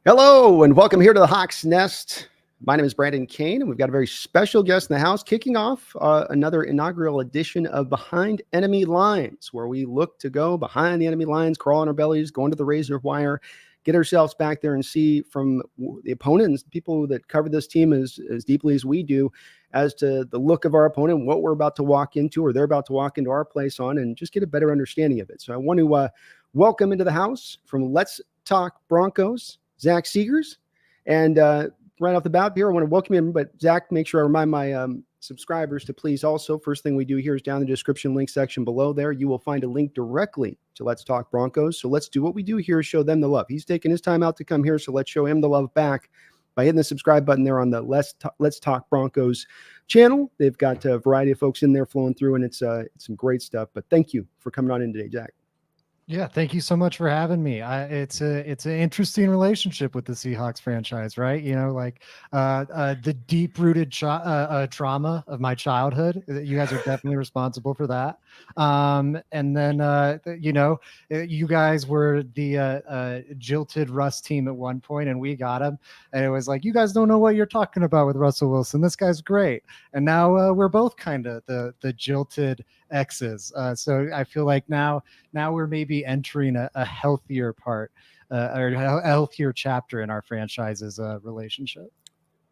Hello and welcome here to the Hawks Nest. My name is Brandon Kane, and we've got a very special guest in the house kicking off another inaugural edition of Behind Enemy Lines, where we look to go behind the enemy lines, crawl on our bellies, go into the razor wire, get ourselves back there and see from the opponents, people that cover this team as deeply as we do, as to the look of our opponent, what we're about to walk into or they're about to walk into our place on, and just get a better understanding of it. So I want to welcome into the house from Let's Talk Broncos, Zach Seegers. And right off the bat here, I want to welcome him. But Zach, make sure I remind my subscribers to please also, first thing we do here is down in the description link section below there, you will find a link directly to Let's Talk Broncos. So let's do what we do here, show them the love. He's taking his time out to come here, so let's show him the love back by hitting the subscribe button there on the Let's Talk Broncos channel. They've got a variety of folks in there flowing through, and it's some great stuff. But thank you for coming on in today, Zach. Yeah, thank you so much for having me. It's an interesting relationship with the Seahawks franchise, right? You know, like the deep-rooted trauma of my childhood. You guys are definitely responsible for that. And then, you guys were the jilted Russ team at one point, and we got him. And it was like, you guys don't know what you're talking about with Russell Wilson. This guy's great. And now we're both kind of the jilted exes. So I feel like now we're maybe entering a healthier part or a healthier chapter in our franchise's relationship.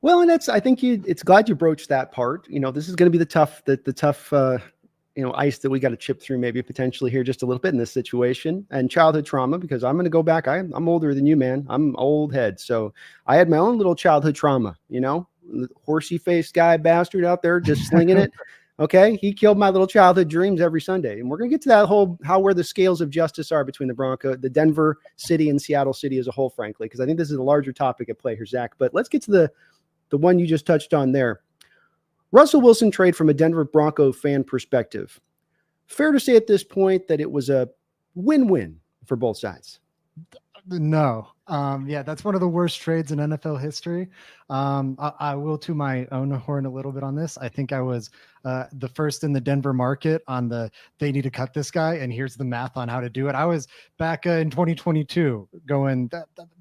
Well, and I think it's glad you broached that part. You know, this is going to be the tough ice that we got to chip through maybe potentially here just a little bit in this situation, and childhood trauma, because I'm going to go back. I'm older than you, man. I'm old head. So I had my own little childhood trauma, horsey faced guy bastard out there just slinging it. Okay, he killed my little childhood dreams every Sunday, and we're going to get to that whole where the scales of justice are between the Denver City and Seattle City as a whole, frankly, because I think this is a larger topic at play here, Zach. But let's get to the one you just touched on there. Russell Wilson trade from a Denver Bronco fan perspective. Fair to say at this point that it was a win-win for both sides. No. Yeah, that's one of the worst trades in NFL history. I will to my own horn a little bit on this. I think I was the first in the Denver market on they need to cut this guy, and here's the math on how to do it. I was back in 2022 going,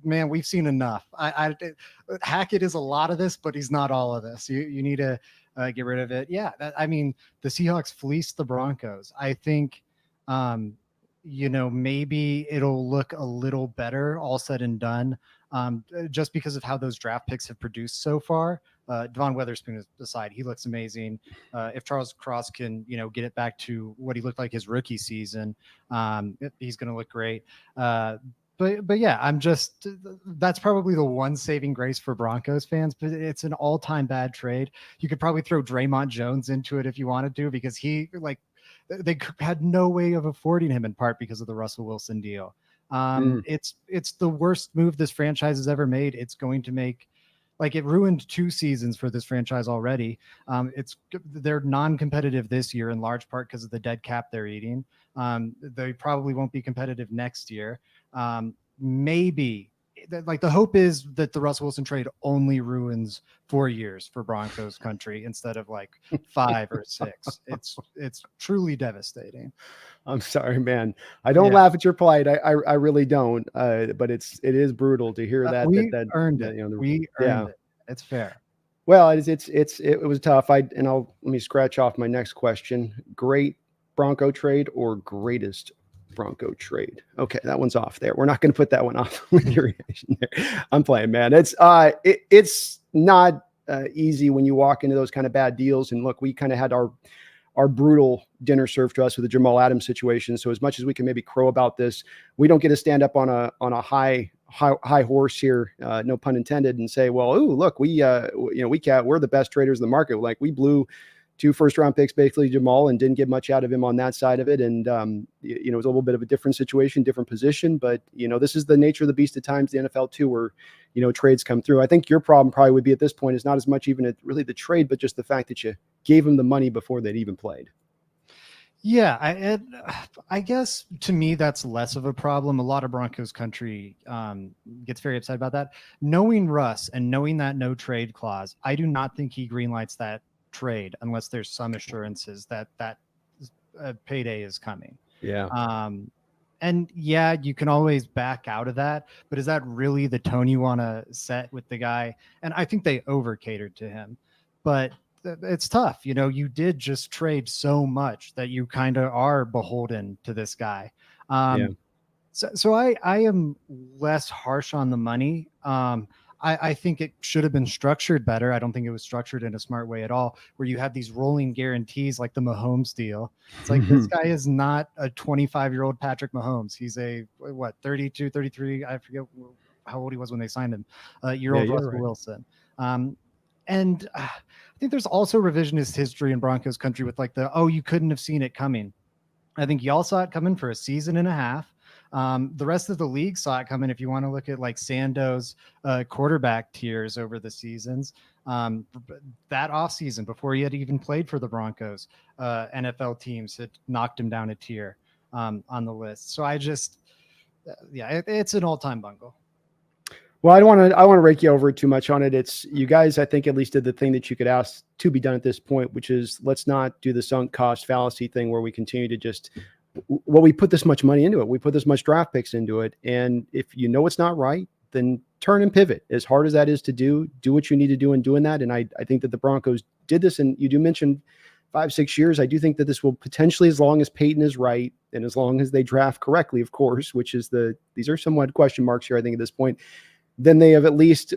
man, we've seen enough. Hackett is a lot of this, but he's not all of this. You need to get rid of it. Yeah, the Seahawks fleeced the Broncos. I think maybe it'll look a little better all said and done, just because of how those draft picks have produced so far. Devon Witherspoon aside, he looks amazing. If Charles Cross can, get it back to what he looked like his rookie season, he's going to look great. But yeah, that's probably the one saving grace for Broncos fans, but it's an all-time bad trade. You could probably throw Draymond Jones into it if you wanted to, because they had no way of affording him, in part because of the Russell Wilson deal. It's the worst move this franchise has ever made. It's going to make, it ruined 2 seasons for this franchise already. They're non-competitive this year in large part because of the dead cap they're eating. They probably won't be competitive next year. Maybe the hope is that the Russell Wilson trade only ruins 4 years for Broncos country instead of 5 or 6. It's truly devastating. I'm sorry, man. I don't laugh at your plight. I really don't. But it is brutal to hear that. We earned it. We earned it. It's fair. Well, it was tough. Let me scratch off my next question. Great Bronco trade or greatest Bronco trade? Okay, that one's off there. We're not going to put that one off with your reaction there. I'm playing, man. It's not easy when you walk into those kind of bad deals. And look, we kind of had our brutal dinner served to us with the Jamal Adams situation. So as much as we can maybe crow about this, we don't get to stand up on a high horse here, no pun intended, and say, well, ooh, look, we're the best traders in the market. We blew 2 first-round picks, basically Jamal, and didn't get much out of him on that side of it. And, it was a little bit of a different situation, different position. But, this is the nature of the beast at times, the NFL too, where, trades come through. I think your problem probably would be at this point is not as much even really the trade, but just the fact that you gave him the money before they'd even played. Yeah, I guess to me that's less of a problem. A lot of Broncos country gets very upset about that. Knowing Russ and knowing that no trade clause, I do not think he greenlights that trade unless there's some assurances that payday is coming. Yeah. And yeah, you can always back out of that, but is that really the tone you want to set with the guy? And I think they over catered to him, but it's tough. You did just trade so much that you kind of are beholden to this guy. Yeah. So I am less harsh on the money. I think it should have been structured better. I don't think it was structured in a smart way at all, where you have these rolling guarantees like the Mahomes deal. It's like this guy is not a 25-year-old Patrick Mahomes. He's a, what, 32, 33? I forget how old he was when they signed him. Year Yeah, old you're Russell right. Wilson. And I think there's also revisionist history in Broncos country with like you couldn't have seen it coming. I think y'all saw it coming for a season and a half. The rest of the league saw it coming. If you want to look at like Sando's quarterback tiers over the seasons, that offseason, before he had even played for the Broncos, NFL teams had knocked him down a tier on the list. So it's an all-time bungle. Well, I don't want to rake you over too much on it. It's you guys, I think, at least did the thing that you could ask to be done at this point, which is let's not do the sunk cost fallacy thing where we continue to just, well, we put this much money into it. We put this much draft picks into it. And if you know it's not right, then turn and pivot. As hard as that is to do what you need to do in doing that. And I think that the Broncos did this. And you do mention 5-6 years. I do think that this will potentially, as long as Peyton is right and as long as they draft correctly, of course, which is these are somewhat question marks here, I think, at this point, then they have at least,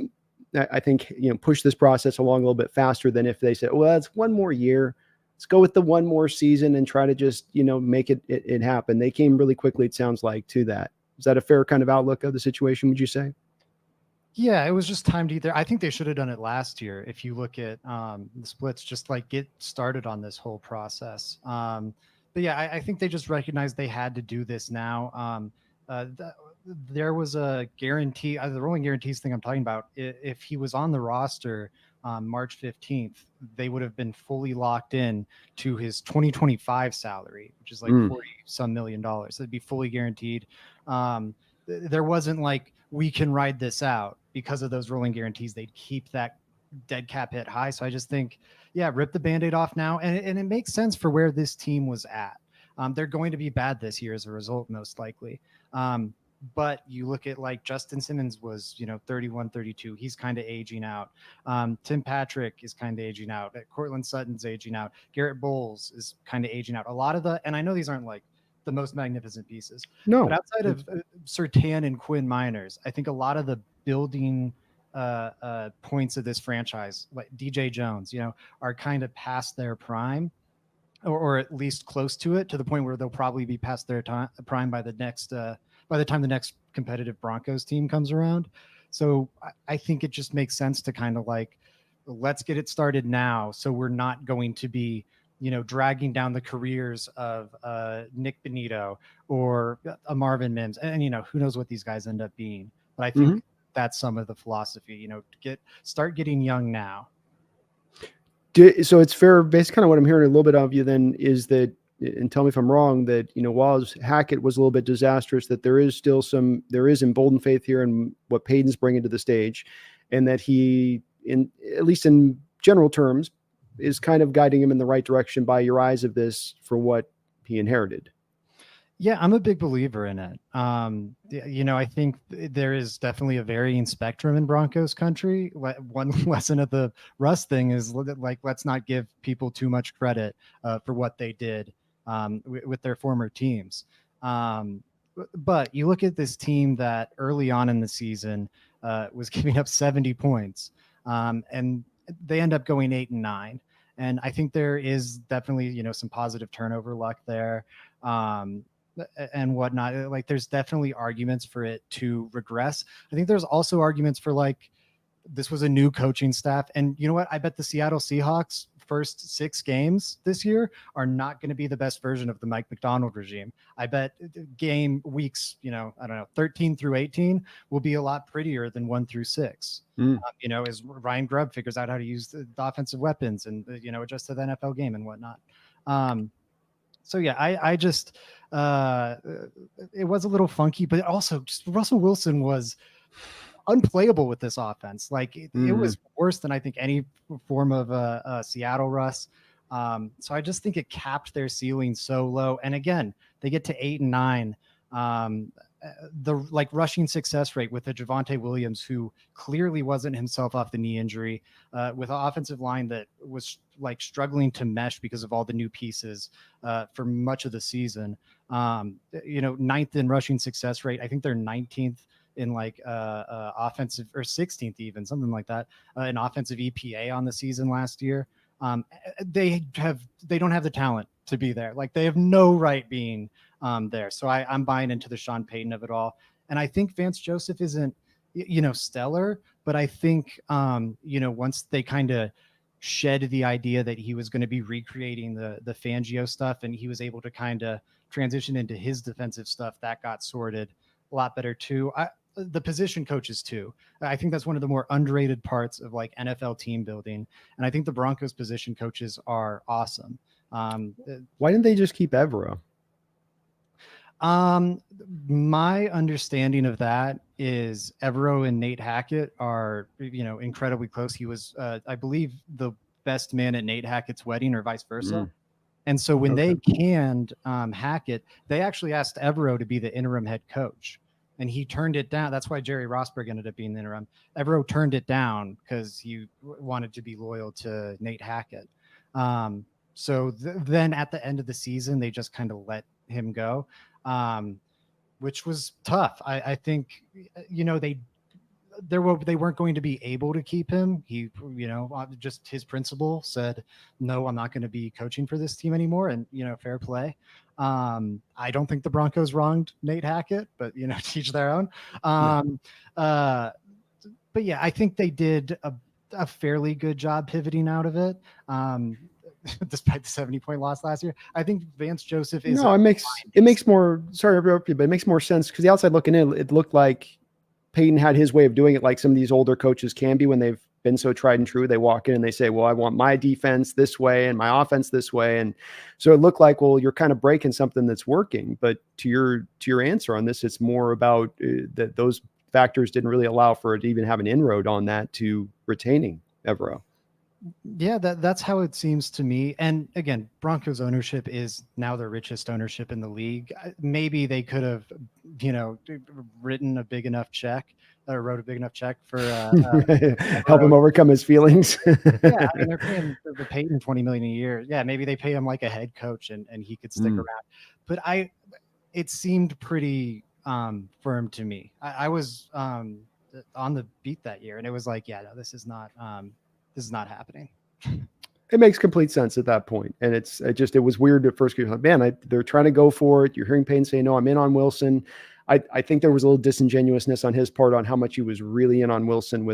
I think, pushed this process along a little bit faster than if they said, well, it's one more year. Let's go with the one more season and try to just, make it happen. They came really quickly, it sounds like, to that. Is that a fair kind of outlook of the situation, would you say? Yeah, it was just time to either. I think they should have done it last year. If you look at the splits, just like get started on this whole process. But yeah, I think they just recognized they had to do this now. There was a guarantee, the rolling guarantees thing I'm talking about. If he was on the roster March 15th, they would have been fully locked in to his 2025 salary, which is like 40 some $1 million. It'd be fully guaranteed. There wasn't like, we can ride this out because of those rolling guarantees. They'd keep that dead cap hit high. So I just think, rip the Band-Aid off now. And it makes sense for where this team was at. They're going to be bad this year as a result, most likely. But you look at like Justin Simmons was, 31, 32. He's kind of aging out. Tim Patrick is kind of aging out. Cortland Sutton's aging out. Garrett Bowles is kind of aging out. A lot of and I know these aren't like the most magnificent pieces. No. But outside of Surtain and Quinn Miners, I think a lot of the building points of this franchise, like DJ Jones, are kind of past their prime, or at least close to it, to the point where they'll probably be past their prime by the time the next competitive Broncos team comes around. So I think it just makes sense to kind of like, let's get it started now, so we're not going to be dragging down the careers of Nick Benito or a Marvin Mims. And, who knows what these guys end up being. But I think that's some of the philosophy, start getting young now. So it's fair, based kind of what I'm hearing a little bit of you then is that, and tell me if I'm wrong, that, while Hackett was a little bit disastrous, that there is emboldened faith here in what Peyton's bringing to the stage, and that he, at least in general terms, is kind of guiding him in the right direction by your eyes of this for what he inherited. Yeah, I'm a big believer in it. I think there is definitely a varying spectrum in Broncos country. One lesson of the Russ thing is like, let's not give people too much credit for what they did with their former teams. But you look at this team that early on in the season was giving up 70 points, and they end up going 8-9. And I think there is definitely, some positive turnover luck there. And whatnot. Like, there's definitely arguments for it to regress. I think there's also arguments for like, this was a new coaching staff. And you know what? I bet the Seattle Seahawks first 6 games this year are not going to be the best version of the Mike McDonald regime. I bet game weeks, 13 through 18 will be a lot prettier than 1 through 6. As Ryan Grubb figures out how to use the offensive weapons and, adjust to the NFL game and whatnot. So yeah, I just it was a little funky, but also just Russell Wilson was unplayable with this offense. Like it was worse than I think any form of Seattle Russ. So I just think it capped their ceiling so low. And again, they get to 8-9. The like rushing success rate with the Javonte Williams, who clearly wasn't himself off the knee injury, with an offensive line that was like struggling to mesh because of all the new pieces for much of the season. Ninth in rushing success rate. I think they're 19th in like offensive, or 16th even, something like that, in offensive EPA on the season last year. They don't have the talent to be there. Like they have no right being there. So I'm buying into the Sean Payton of it all. And I think Vance Joseph isn't, stellar, but I think, once they kind of shed the idea that he was going to be recreating the Fangio stuff, and he was able to kind of transition into his defensive stuff, that got sorted a lot better too. The position coaches too. I think that's one of the more underrated parts of like NFL team building. And I think the Broncos position coaches are awesome. Why didn't they just keep Evero? My understanding of that is Evero and Nate Hackett are, incredibly close. He was, I believe, the best man at Nate Hackett's wedding, or vice versa. Mm. And so when they canned Hackett, they actually asked Evero to be the interim head coach, and he turned it down. That's why Jerry Rosberg ended up being the interim. Evero turned it down because he wanted to be loyal to Nate Hackett. So then at the end of the season, they just kind of let him go, which was tough. I think, they weren't going to be able to keep him. He, just his principal said, no, I'm not going to be coaching for this team anymore. And, fair play. I don't think the Broncos wronged Nate Hackett, but, teach their own. But yeah, I think they did a fairly good job pivoting out of it. Despite the 70-point loss last year, I think Vance Joseph is. No, it makes more. Sorry to interrupt you, but it makes more sense because the outside looking in, it looked like Peyton had his way of doing it, like some of these older coaches can be when they've been so tried and true. They walk in and they say, "Well, I want my defense this way and my offense this way," and so it looked like, well, you're kind of breaking something that's working. But to your answer on this, it's more about that those factors didn't really allow for it to even have an inroad on that to retaining Evero. Yeah, that's how it seems to me. And again, Broncos ownership is now the richest ownership in the league. Maybe they could have, written a big enough check, or wrote a big enough check for help him overcome his feelings. Yeah, I mean, they're paying the Peyton $20 million a year. Yeah, maybe they pay him like a head coach, and he could stick around. But it seemed pretty firm to me. I was on the beat that year, and it was like, yeah, no, this is not happening. It makes complete sense at that point. And it was weird at first. Like, man, they're trying to go for it. You're hearing Payne say, no, I'm in on Wilson. I think there was a little disingenuousness on his part on how much he was really in on Wilson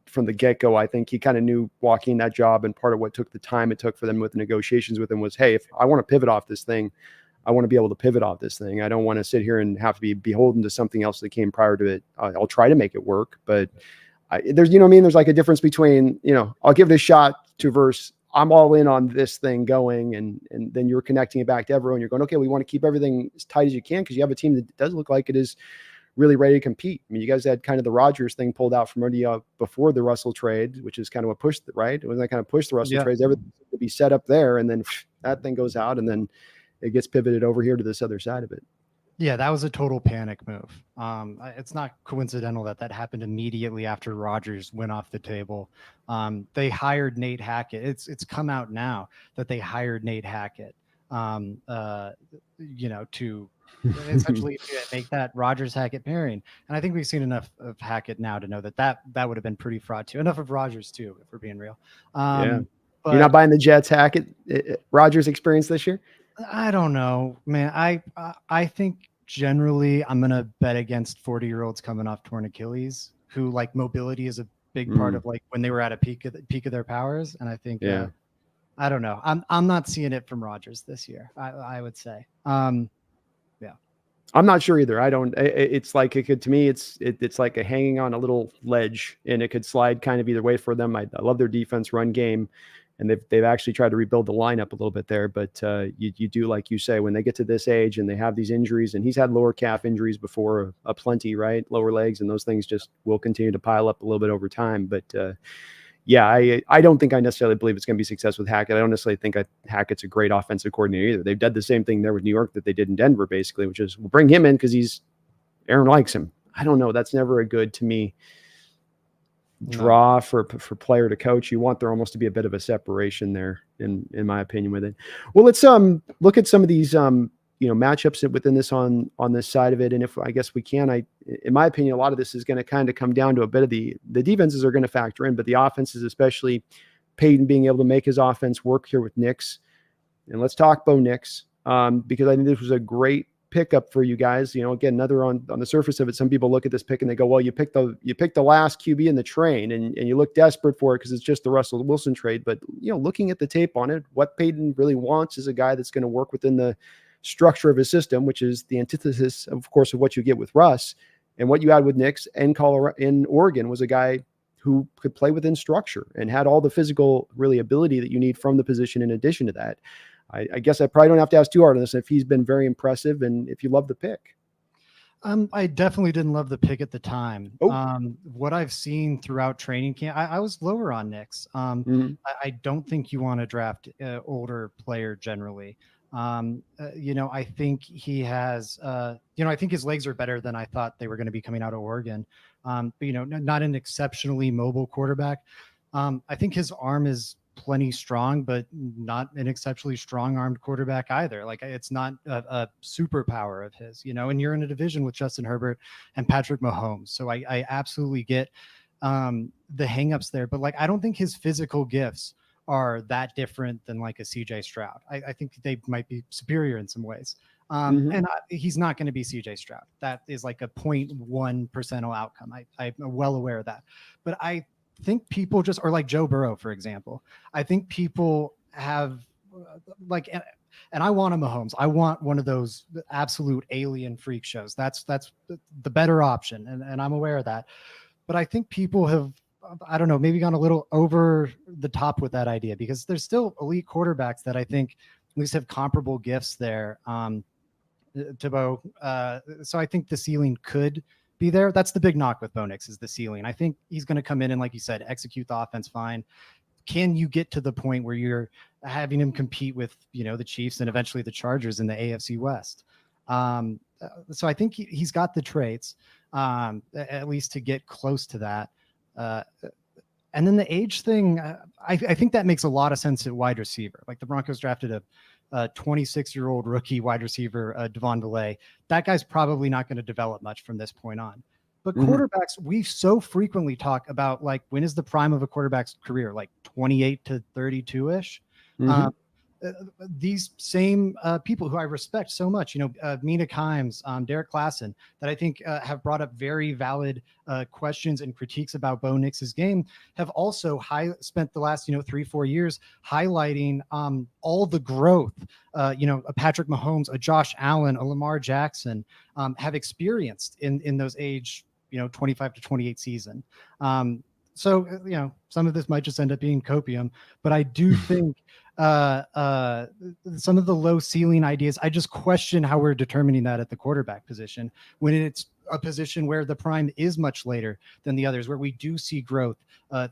from the get-go. I think he kind of knew walking that job, and part of what took the time it took for them with the negotiations with him was, hey, if I want to pivot off this thing, I want to be able to pivot off this thing. I don't want to sit here and have to be beholden to something else that came prior to it. I'll try to make it work, but there's like a difference between, I'll give it a shot to versus I'm all in on this thing going, and then you're connecting it back to everyone. You're going, okay, we want to keep everything as tight as you can because you have a team that does look like it is really ready to compete. I mean, you guys had kind of the Rodgers thing pulled out from under you before the Russell trade, which is kind of what pushed it, right? It was that kind of pushed the Russell trades, everything to be set up there, and then that thing goes out, and then it gets pivoted over here to this other side of it. Yeah, that was a total panic move. It's not coincidental that happened immediately after Rodgers went off the table. They hired Nate Hackett. It's come out now that they hired Nate Hackett, to essentially make that Rodgers-Hackett pairing. And I think we've seen enough of Hackett now to know that would have been pretty fraud too. Enough of Rodgers too, if we're being real. But you're not buying the Jets Hackett Rodgers experience this year? I don't know, man. I think generally I'm going to bet against 40-year-olds coming off torn Achilles, who like mobility is a big part of like when they were at a peak of their powers. And I think, I don't know. I'm not seeing it from Rodgers this year. I would say, I'm not sure either. I don't, it's like, it could, to me, it's like a hanging on a little ledge, and it could slide kind of either way for them. I love their defense run game, and they've actually tried to rebuild the lineup a little bit there. But you do, like you say, when they get to this age and they have these injuries, and he's had lower calf injuries before, a plenty, right? Lower legs, and those things just will continue to pile up a little bit over time. But yeah, I don't think I necessarily believe it's going to be successful with Hackett. I don't necessarily think Hackett's a great offensive coordinator either. They've done the same thing there with New York that they did in Denver, basically, which is we'll bring him in because Aaron likes him. I don't know. That's never a good, to me, draw for player to coach. You want there almost to be a bit of a separation there, in my opinion, with it. Well, let's look at some of these matchups within this on this side of it. And if I guess we can, in my opinion, a lot of this is going to kind of come down to a bit of the defenses are going to factor in, but the offenses, especially Peyton being able to make his offense work here with Nix. And let's talk Bo Nix, because I think this was a great pickup for you guys. Again, another on the surface of it, some people look at this pick and they go, well, you picked the last QB in the train and you look desperate for it because it's just the Russell Wilson trade. But looking at the tape on it, what Peyton really wants is a guy that's going to work within the structure of his system, which is the antithesis, of course, of what you get with Russ. And what you had with Nix and Colorado in Oregon was a guy who could play within structure and had all the physical really ability that you need from the position. In addition to that, I guess I probably don't have to ask too hard on this if he's been very impressive and if you love the pick. I definitely didn't love the pick at the time. What I've seen throughout training camp, I was lower on Nix. I don't think you want to draft an older player generally. I think he has, I think his legs are better than I thought they were going to be coming out of Oregon. But, not an exceptionally mobile quarterback. I think his arm is plenty strong, but not an exceptionally strong armed quarterback either. Like, it's not a superpower of his, and you're in a division with Justin Herbert and Patrick Mahomes. So I absolutely get the hangups there, but I don't think his physical gifts are that different than like a CJ Stroud. I think they might be superior in some ways. And he's not going to be CJ Stroud. That is like a 0.1% outcome. I'm well aware of that, but I think people just are like Joe Burrow, for example. I think people have and I want a Mahomes. I want one of those absolute alien freak shows. That's the better option. And I'm aware of that, but I think people have, I don't know, maybe gone a little over the top with that idea because there's still elite quarterbacks that I think at least have comparable gifts there to Bo. So I think the ceiling could be there. That's the big knock with Bo Nix is the ceiling. I think he's going to come in and, like you said, execute the offense fine. Can you get to the point where you're having him compete with, the Chiefs and eventually the Chargers in the AFC West? So I think he's got the traits, at least to get close to that. And then the age thing, I think that makes a lot of sense at wide receiver. Like the Broncos drafted a 26-year-old rookie wide receiver, Devon DeLay. That guy's probably not going to develop much from this point on. But quarterbacks, we so frequently talk about when is the prime of a quarterback's career, 28 to 32-ish. These same people who I respect so much, Mina Kimes, Derek Klassen, that I think have brought up very valid questions and critiques about Bo Nix's game, have also spent the last 3-4 years highlighting all the growth a Patrick Mahomes, a Josh Allen, a Lamar Jackson have experienced in those age 25 to 28 season. So some of this might just end up being copium, but I do think some of the low ceiling ideas, I just question how we're determining that at the quarterback position when it's a position where the prime is much later than the others, where we do see growth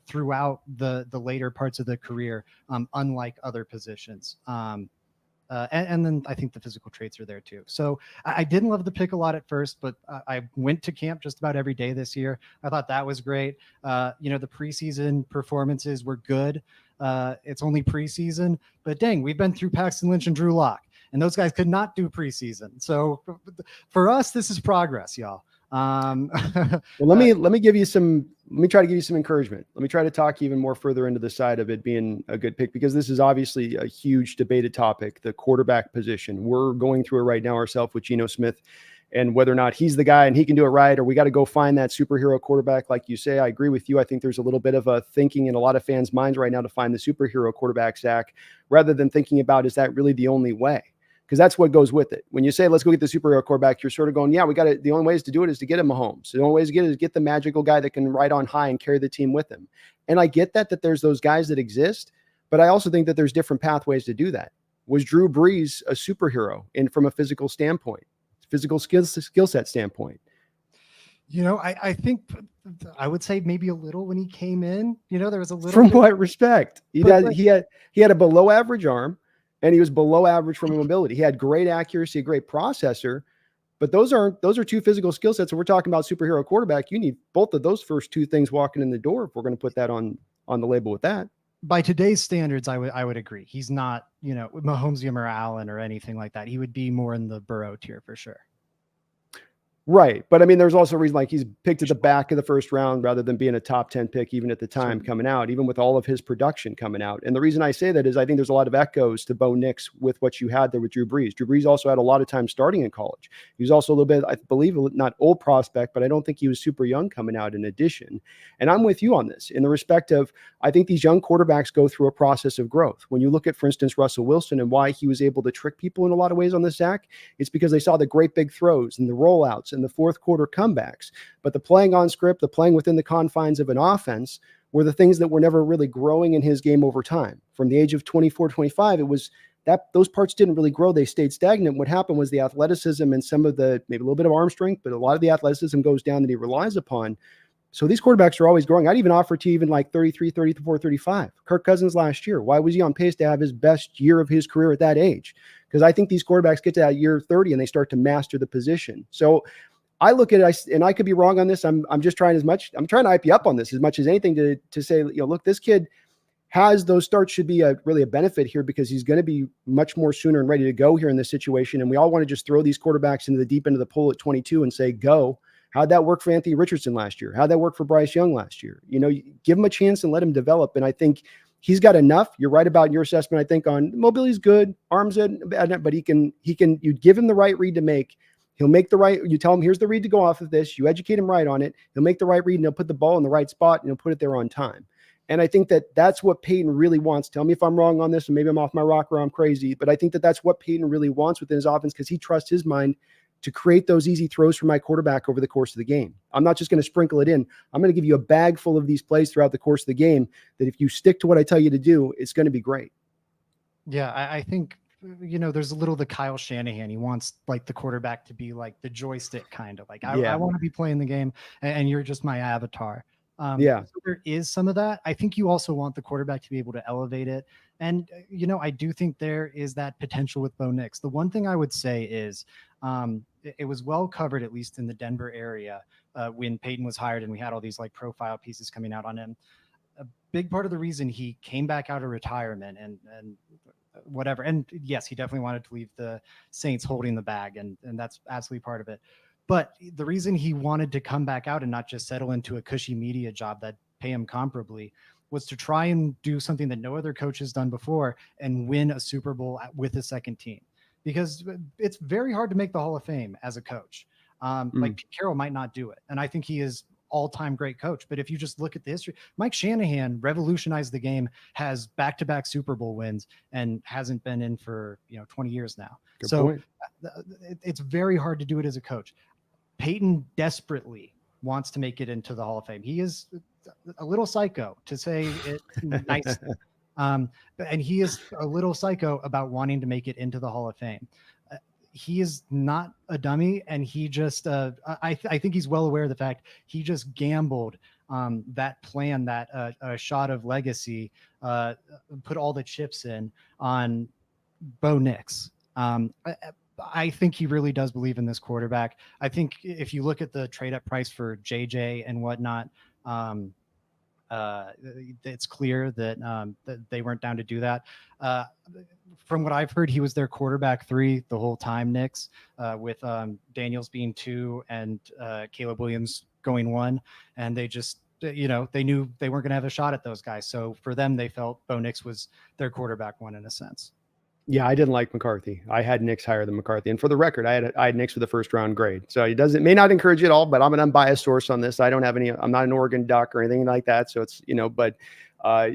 throughout the later parts of the career, unlike other positions. And then I think the physical traits are there too. So I didn't love the pick a lot at first, but I went to camp just about every day this year. I thought that was great. The preseason performances were good. It's only preseason, but dang, we've been through Paxton Lynch and Drew Lock, and those guys could not do preseason. So for us, this is progress, y'all. Well, let me try to give you some encouragement. Let me try to talk even more further into the side of it being a good pick, because this is obviously a huge debated topic, the quarterback position. We're going through it right now ourselves with Geno Smith and whether or not he's the guy and he can do it right, or we got to go find that superhero quarterback. Like you say, I agree with you. I think there's a little bit of a thinking in a lot of fans' minds right now to find the superhero quarterback, Zach, rather than thinking about, is that really the only way? Because that's what goes with it. When you say, let's go get the superhero quarterback, you're sort of going, yeah, we got to, the only ways to do it is to get him Mahomes. The only ways to get it is get the magical guy that can ride on high and carry the team with him. And I get that there's those guys that exist, but I also think that there's different pathways to do that. Was Drew Brees a superhero from a physical standpoint, physical skill set standpoint? I think I would say maybe a little when he came in. There was a little. From what respect? He But had a below average arm, and he was below average from mobility. He had great accuracy, a great processor, but those are two physical skill sets. And we're talking about superhero quarterback. You need both of those first two things walking in the door if we're going to put that on the label with that. By today's standards, I would agree. He's not, Mahomesium or Allen or anything like that. He would be more in the Burrow tier for sure. Right. But I mean, there's also a reason like he's picked at the back of the first round rather than being a top 10 pick, even at the time coming out, even with all of his production coming out. And the reason I say that is I think there's a lot of echoes to Bo Nix with what you had there with Drew Brees. Drew Brees also had a lot of time starting in college. He was also a little bit, I believe, not old prospect, but I don't think he was super young coming out in addition. And I'm with you on this in the respect of, I think these young quarterbacks go through a process of growth. When you look at, for instance, Russell Wilson and why he was able to trick people in a lot of ways on the sack, it's because they saw the great big throws and the rollouts and the fourth quarter comebacks. But the playing on script, the playing within the confines of an offense were the things that were never really growing in his game over time. From the age of 24, 25, it was that those parts didn't really grow. They stayed stagnant. What happened was the athleticism and some of the, maybe a little bit of arm strength, but a lot of the athleticism goes down that he relies upon. So these quarterbacks are always growing. I'd even offer to even like 33, 34, 35. Kirk Cousins last year, why was he on pace to have his best year of his career at that age? Because I think these quarterbacks get to that year 30 and they start to master the position. So I look at it, and I could be wrong on this. I'm just trying I'm trying to hype you up on this as much as anything to say, look, this kid has those starts should be really a benefit here because he's going to be much more sooner and ready to go here in this situation. And we all want to just throw these quarterbacks into the deep end of the pool at 22 and say, go. How'd that work for Anthony Richardson last year? How'd that work for Bryce Young last year? Give him a chance and let him develop. And I think he's got enough. You're right about your assessment. I think on mobility's good, arms good, but you give him the right read to make. He'll make the right, you tell him, here's the read to go off of this. You educate him right on it. He'll make the right read and he'll put the ball in the right spot and he'll put it there on time. And I think that's what Peyton really wants. Tell me if I'm wrong on this and maybe I'm off my rocker or I'm crazy, but I think that's what Peyton really wants within his offense because he trusts his mind to create those easy throws for my quarterback over the course of the game. I'm not just going to sprinkle it in. I'm going to give you a bag full of these plays throughout the course of the game that if you stick to what I tell you to do, it's going to be great. Yeah, I think there's a little the Kyle Shanahan. He wants like the quarterback to be like the joystick kind of like, I want to be playing the game and you're just my avatar. So there is some of that. I think you also want the quarterback to be able to elevate it. And, I do think there is that potential with Bo Nix. The one thing I would say is it was well covered, at least in the Denver area, when Peyton was hired and we had all these like profile pieces coming out on him. A big part of the reason he came back out of retirement and whatever. And yes, he definitely wanted to leave the Saints holding the bag, and that's absolutely part of it. But the reason he wanted to come back out and not just settle into a cushy media job that pay him comparably was to try and do something that no other coach has done before and win a Super Bowl with a second team. Because it's very hard to make the Hall of Fame as a coach. Like Pete Carroll might not do it. And I think he is all-time great coach. But if you just look at the history, Mike Shanahan revolutionized the game, has back-to-back Super Bowl wins, and hasn't been in for 20 years now. Good point. It's very hard to do it as a coach. Peyton desperately wants to make it into the Hall of Fame. He is a little psycho, to say it nice. And he is a little psycho about wanting to make it into the Hall of Fame. He is not a dummy, and he just I think he's well aware of the fact he just gambled that plan, that a shot of legacy, put all the chips in on Bo Nix. I think he really does believe in this quarterback. I think if you look at the trade up price for JJ and whatnot, it's clear that they weren't down to do that. From what I've heard, he was their quarterback 3 the whole time, Nix, with Daniels being 2 and Caleb Williams going 1. And they just, they knew they weren't going to have a shot at those guys. So for them, they felt Bo Nix was their quarterback 1 in a sense. Yeah, I didn't like McCarthy. I had Nix higher than McCarthy. And for the record, I had Nix with the first round grade. So it may not encourage you at all, but I'm an unbiased source on this. I'm not an Oregon Duck or anything like that. So it's, but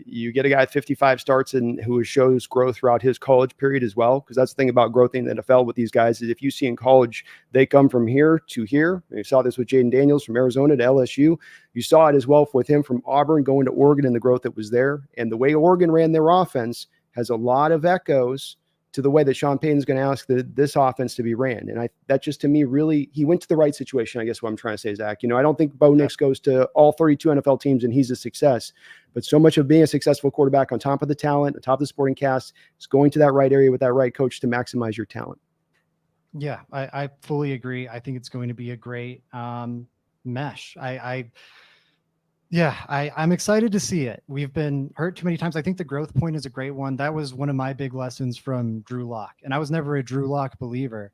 you get a guy at 55 starts and who shows growth throughout his college period as well. Because that's the thing about growth in the NFL with these guys is if you see in college, they come from here to here. You saw this with Jaden Daniels from Arizona to LSU. You saw it as well with him from Auburn going to Oregon and the growth that was there. And the way Oregon ran their offense has a lot of echoes to the way that Sean Payton's going to ask this offense to be ran. And that just to me really, he went to the right situation. I guess what I'm trying to say, Zach, I don't think Bo Nix goes to all 32 NFL teams and he's a success, but so much of being a successful quarterback on top of the talent, on top of the supporting cast, is going to that right area with that right coach to maximize your talent. Yeah, I fully agree. I think it's going to be a great mesh. I'm excited to see it. We've been hurt too many times. I think the growth point is a great one. That was one of my big lessons from Drew Lock. And I was never a Drew Lock believer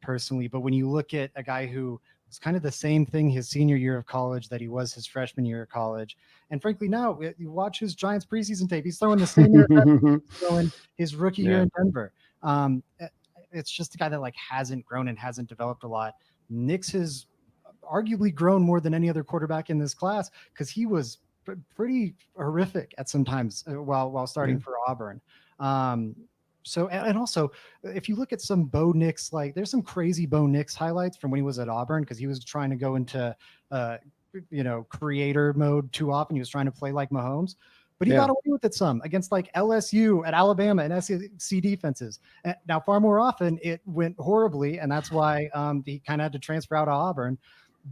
personally. But when you look at a guy who was kind of the same thing his senior year of college that he was his freshman year of college. And frankly, now you watch his Giants preseason tape. He's throwing the same interception he's throwing his rookie year in Denver. It's just a guy that hasn't grown and hasn't developed a lot. Nix has arguably grown more than any other quarterback in this class because he was pretty horrific at sometimes while starting for Auburn. So, and also if you look at some Bo Nix, there's some crazy Bo Nix highlights from when he was at Auburn, because he was trying to go into, creator mode too often. He was trying to play like Mahomes, but he got away with it some against LSU at Alabama and SEC defenses. Now, far more often it went horribly, and that's why he kind of had to transfer out of Auburn.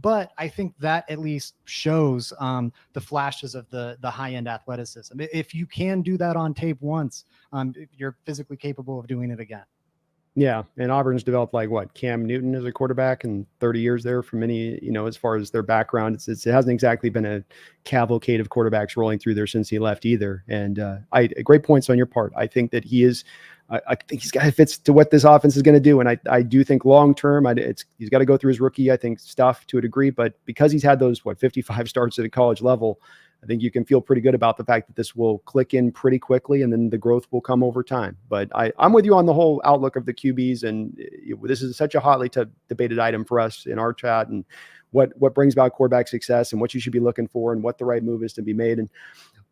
But I think that at least shows the flashes of the high-end athleticism. If you can do that on tape once, you're physically capable of doing it again. Yeah, and Auburn's developed Cam Newton as a quarterback in 30 years there from many, as far as their background. It hasn't exactly been a cavalcade of quarterbacks rolling through there since he left either. And great points on your part. I think that he is I think he's got fits to what this offense is going to do. And I do think long-term, he's got to go through his rookie, I think, stuff to a degree, but because he's had those, 55 starts at a college level, I think you can feel pretty good about the fact that this will click in pretty quickly and then the growth will come over time. But I'm with you on the whole outlook of the QBs. And this is such a hotly debated item for us in our chat, and what brings about quarterback success and what you should be looking for and what the right move is to be made.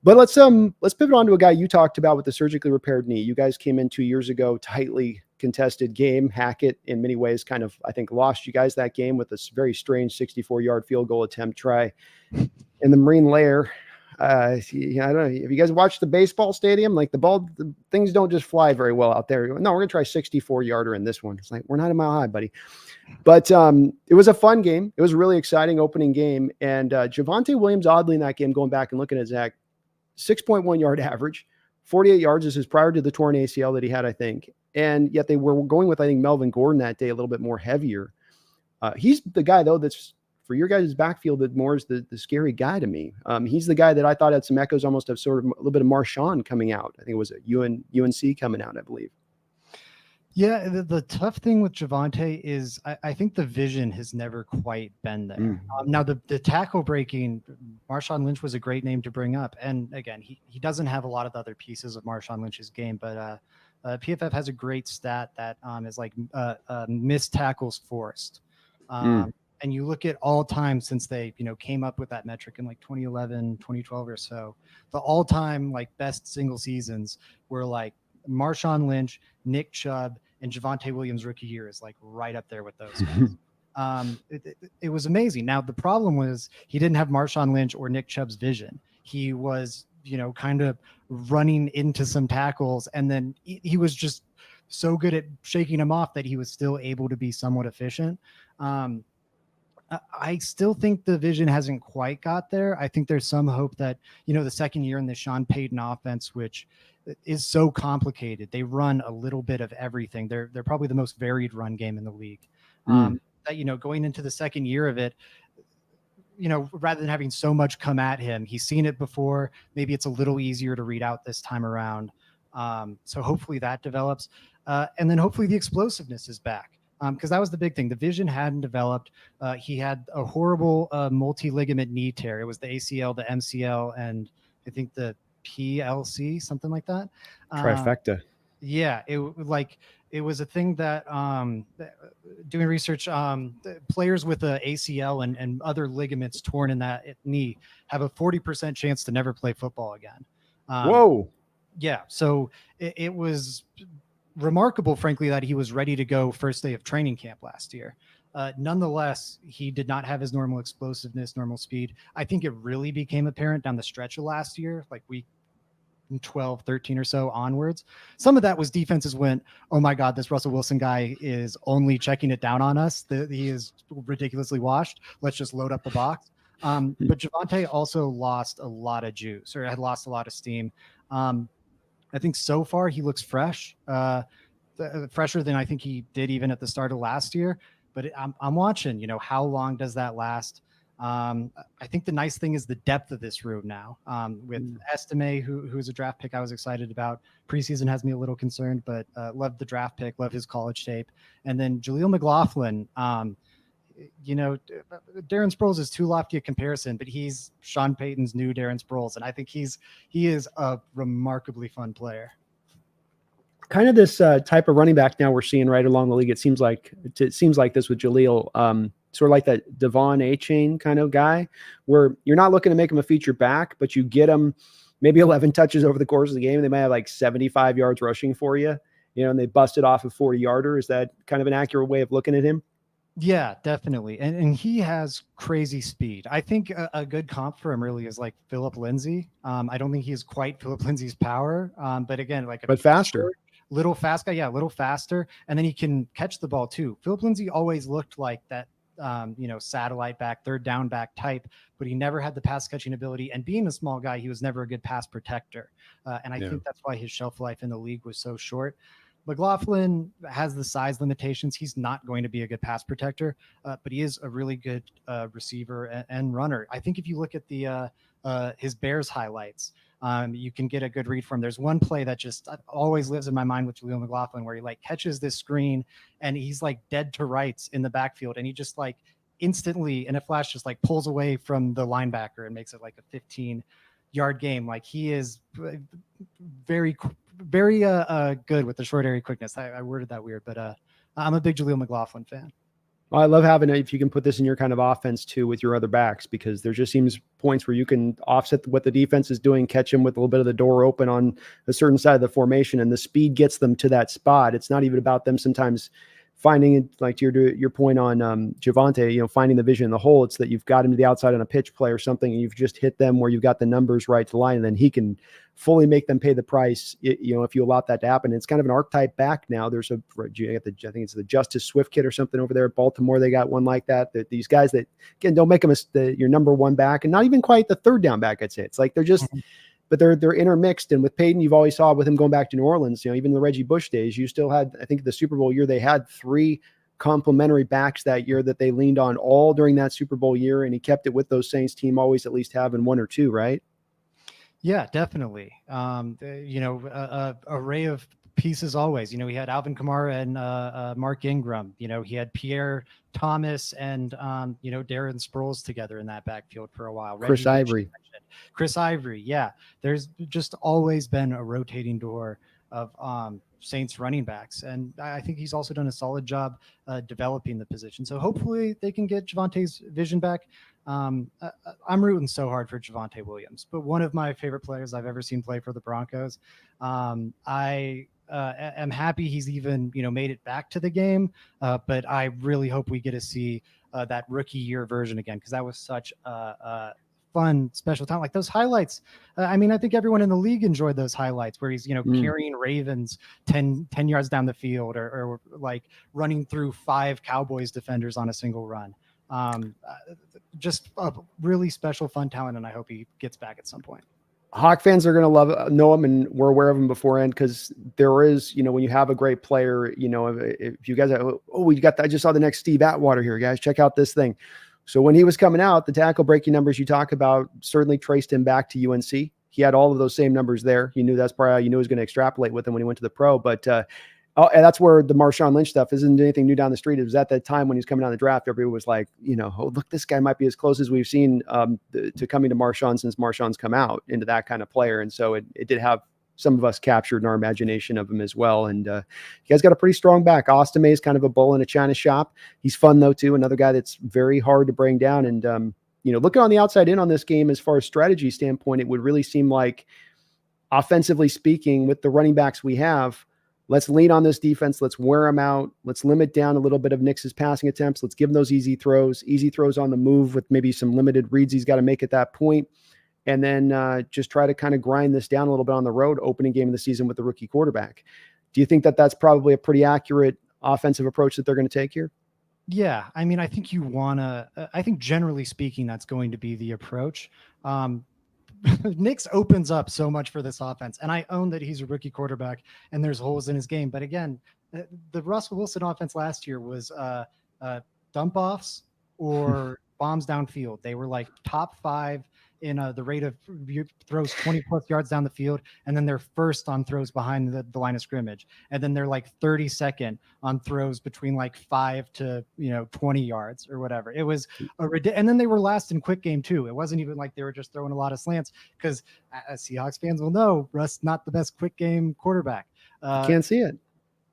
But let's pivot on to a guy you talked about with the surgically repaired knee. You guys came in 2 years ago, tightly contested game. Hackett, in many ways, kind of, I think, lost you guys that game with this very strange 64-yard field goal attempt try in the Marine Lair. I don't know if you guys watched the baseball stadium, the things don't just fly very well out there. No, we're gonna try 64-yarder in this one. It's we're not a mile high, buddy. But it was a fun game. It was a really exciting opening game. And Javonte Williams, oddly in that game, going back and looking at Zach, 6.1 yard average, 48 yards. This is prior to the torn ACL that he had, I think. And yet they were going with, I think, Melvin Gordon that day, a little bit more heavier. He's the guy, though, that's for your guys' backfield that more is the scary guy to me. He's the guy that I thought had some echoes almost of sort of a little bit of Marshawn coming out. I think it was UNC coming out, I believe. Yeah, the tough thing with Javonte is I think the vision has never quite been there. Now, the tackle breaking, Marshawn Lynch was a great name to bring up. And again, he doesn't have a lot of the other pieces of Marshawn Lynch's game, but PFF has a great stat that is missed tackles forced. And you look at all time since they came up with that metric in 2011, 2012 or so, the all-time best single seasons were Marshawn Lynch, Nick Chubb, and Javonte Williams' rookie year is right up there with those guys. It was amazing. Now, the problem was he didn't have Marshawn Lynch or Nick Chubb's vision. He was, kind of running into some tackles, and then he was just so good at shaking them off that he was still able to be somewhat efficient. I still think the vision hasn't quite got there. I think there's some hope that, the second year in the Sean Payton offense, which is so complicated, they run a little bit of everything. They're probably the most varied run game in the league. That, going into the second year of it, rather than having so much come at him, he's seen it before. Maybe it's a little easier to read out this time around. So hopefully that develops. And then hopefully the explosiveness is back. Because that was the big thing. The vision hadn't developed. He had a horrible multi-ligament knee tear. It was the ACL, the MCL, and I think the PLC, something like that. Trifecta. Yeah, it was a thing that doing research, players with a ACL and other ligaments torn in that knee have a 40% chance to never play football again. Whoa. Yeah, so it was remarkable, frankly, that he was ready to go first day of training camp last year. Nonetheless, he did not have his normal explosiveness, normal speed. I think it really became apparent down the stretch of last year, week 12, 13 or so onwards. Some of that was defenses went, oh my God, this Russell Wilson guy is only checking it down on us. He is ridiculously washed. Let's just load up the box. But Javonte also lost a lot of juice, or had lost a lot of steam. I think so far he looks fresh, fresher than I think he did even at the start of last year. But I'm watching, how long does that last? I think the nice thing is the depth of this room now, with Estime, who's a draft pick I was excited about. Preseason has me a little concerned, but love the draft pick, love his college tape. And then Jaleel McLaughlin, Darren Sproles is too lofty a comparison, but he's Sean Payton's new Darren Sproles. And I think he is a remarkably fun player. Kind of this type of running back now we're seeing right along the league. It seems like this with Jaleel, sort of like that Devon A-Chain kind of guy, where you're not looking to make him a feature back, but you get him maybe 11 touches over the course of the game. And they might have like 75 yards rushing for you, and they busted off a 40-yarder. Is that kind of an accurate way of looking at him? Yeah, definitely. And he has crazy speed. I think a good comp for him really is like Phillip Lindsay. I don't think he's quite Phillip Lindsay's power. But again, but faster. Little fast guy. Yeah, a little faster. And then he can catch the ball too. Phillip Lindsay always looked like that, satellite back, third down back type, but he never had the pass catching ability. And being a small guy, he was never a good pass protector. And I think that's why his shelf life in the league was so short. McLaughlin has the size limitations. He's not going to be a good pass protector, but he is a really good receiver and runner. I think if you look at his Bears highlights, you can get a good read from him. There's one play that just always lives in my mind with Jaleel McLaughlin, where he like catches this screen and he's like dead to rights in the backfield, and he just like instantly in a flash just like pulls away from the linebacker and makes it like a 15-yard game. Like he is very good with the short area quickness. I worded that weird, but I'm a big Jaleel McLaughlin fan. Well, I love having it if you can put this in your kind of offense too with your other backs, because there just seems points where you can offset what the defense is doing, catch them with a little bit of the door open on a certain side of the formation, and the speed gets them to that spot. It's not even about them sometimes finding it, like your point on Javonte, finding the vision in the hole. It's that you've got him to the outside on a pitch play or something, and you've just hit them where you've got the numbers right to the line, and then he can fully make them pay the price, if you allow that to happen. It's kind of an archetype back now. There's I think it's the Justice Swift kid or something over there at Baltimore. They got one like that. These guys that, again, don't make them your number one back, and not even quite the third down back, I'd say. It's like they're just but they're intermixed. And with Peyton, you've always saw with him going back to New Orleans, even the Reggie Bush days, you still had, I think the Super Bowl year, they had 3 complementary backs that year that they leaned on all during that Super Bowl year. And he kept it with those Saints team, always at least having 1 or 2, right? Yeah, definitely. Array of pieces always. He had Alvin Kamara and Mark Ingram. He had Pierre Thomas and Darren Sproles together in that backfield for a while. Chris Ivory. Yeah, there's just always been a rotating door of Saints running backs, and I think he's also done a solid job developing the position. So hopefully they can get Javonte's vision back. I'm rooting so hard for Javonte Williams, but one of my favorite players I've ever seen play for the Broncos. I am happy he's even made it back to the game, but I really hope we get to see that rookie year version again, because that was such a fun special time. Like those highlights, I think everyone in the league enjoyed those highlights where he's carrying Ravens 10 yards down the field, or like running through 5 Cowboys defenders on a single run. Just a really special fun talent, and I hope he gets back at some point. Hawk fans are going to know him, and we're aware of him beforehand, because there is, when you have a great player, if you guys I just saw the next Steve Atwater here, guys, check out this thing. So when he was coming out, the tackle breaking numbers you talk about certainly traced him back to UNC. He had all of those same numbers there. You knew that's probably how you knew he was going to extrapolate with him when he went to the pro. But and that's where the Marshawn Lynch stuff isn't anything new down the street. It was at that time when he was coming out of the draft, everybody was like, oh, look, this guy might be as close as we've seen to coming to Marshawn since Marshawn's come out into that kind of player. And so it did have some of us captured in our imagination of him as well. And you guys got a pretty strong back. Austin May is kind of a bull in a china shop. He's fun though too. Another guy that's very hard to bring down. And looking on the outside in on this game, as far as strategy standpoint, it would really seem like, offensively speaking, with the running backs we have, let's lean on this defense. Let's wear them out. Let's limit down a little bit of Nix's passing attempts. Let's give him those easy throws on the move with maybe some limited reads he's got to make at that point. and then just try to kind of grind this down a little bit on the road, opening game of the season with the rookie quarterback. Do you think that that's probably a pretty accurate offensive approach that they're going to take here? Yeah, I mean, I think you want to. I think generally speaking, that's going to be the approach. Nix opens up so much for this offense, and I own that he's a rookie quarterback and there's holes in his game. But again, the Russell Wilson offense last year was dump offs or bombs downfield. They were like top 5 in the rate of throws 20 plus yards down the field, and then they're first on throws behind the line of scrimmage, and then they're like 32nd on throws between like 5 to 20 yards or whatever. It was and then they were last in quick game too. It wasn't even like they were just throwing a lot of slants, because as Seahawks fans will know, Russ not the best quick game quarterback. Can't see it.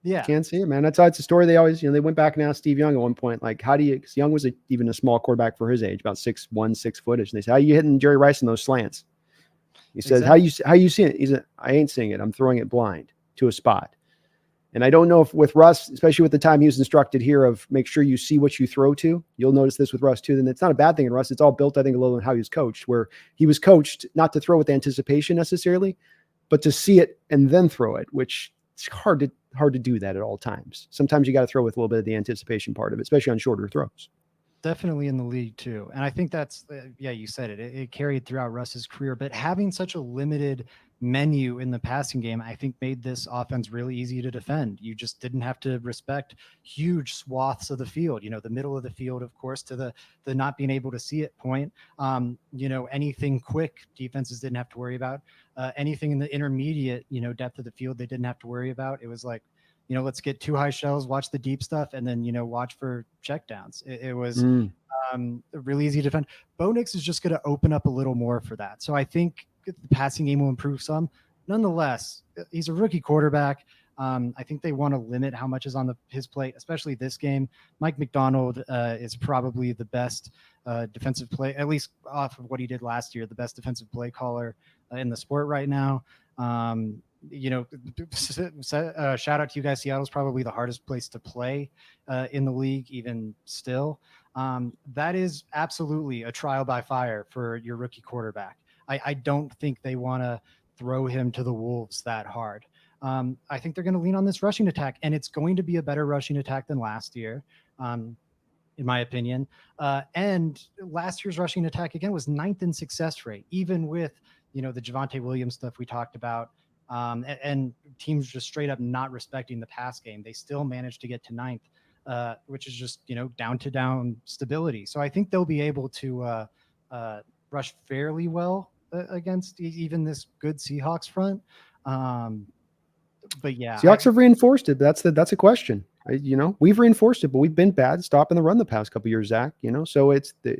Yeah. Can't see it, man. That's it's a story they always, they went back and asked Steve Young at one point, like, how do you, because Young was even a small quarterback for his age, about 6'1", 6 footage. And they said, how are you hitting Jerry Rice in those slants? He says, how you seeing it? He said, I ain't seeing it. I'm throwing it blind to a spot. And I don't know if with Russ, especially with the time he was instructed here of make sure you see what you throw to, you'll notice this with Russ too. Then it's not a bad thing in Russ. It's all built, I think, a little on how he was coached, where he was coached not to throw with anticipation necessarily, but to see it and then throw it, which it's hard to do that at all times. Sometimes you got to throw with a little bit of the anticipation part of it, especially on shorter throws. Definitely in the league too. And I think that's, you said it. It carried throughout Russ's career, but having such a limited menu in the passing game, I think made this offense really easy to defend. You just didn't have to respect huge swaths of the field, the middle of the field, of course, to the not being able to see it point. Anything quick, defenses didn't have to worry about. Anything in the intermediate, depth of the field, they didn't have to worry about. It was like, let's get 2 high shells, watch the deep stuff, and then, watch for checkdowns. It was really easy to defend. Bo Nix is just going to open up a little more for that. So I think the passing game will improve some. Nonetheless, he's a rookie quarterback. I think they want to limit how much is on his plate, especially this game. Mike McDonald is probably the best defensive play, at least off of what he did last year, the best defensive play caller in the sport right now. Shout out to you guys. Seattle's probably the hardest place to play in the league, even still. That is absolutely a trial by fire for your rookie quarterback. I don't think they want to throw him to the wolves that hard. I think they're going to lean on this rushing attack, and it's going to be a better rushing attack than last year, in my opinion. And last year's rushing attack, again, was 9th in success rate, even with, the Javonte Williams stuff we talked about. And teams just straight up not respecting the pass game. They still managed to get to 9th, which is just, down stability. So I think they'll be able to rush fairly well against even this good Seahawks front. But yeah, Seahawks have reinforced it. But that's a question. We've reinforced it, but we've been bad stopping the run the past couple of years, Zach. So it's to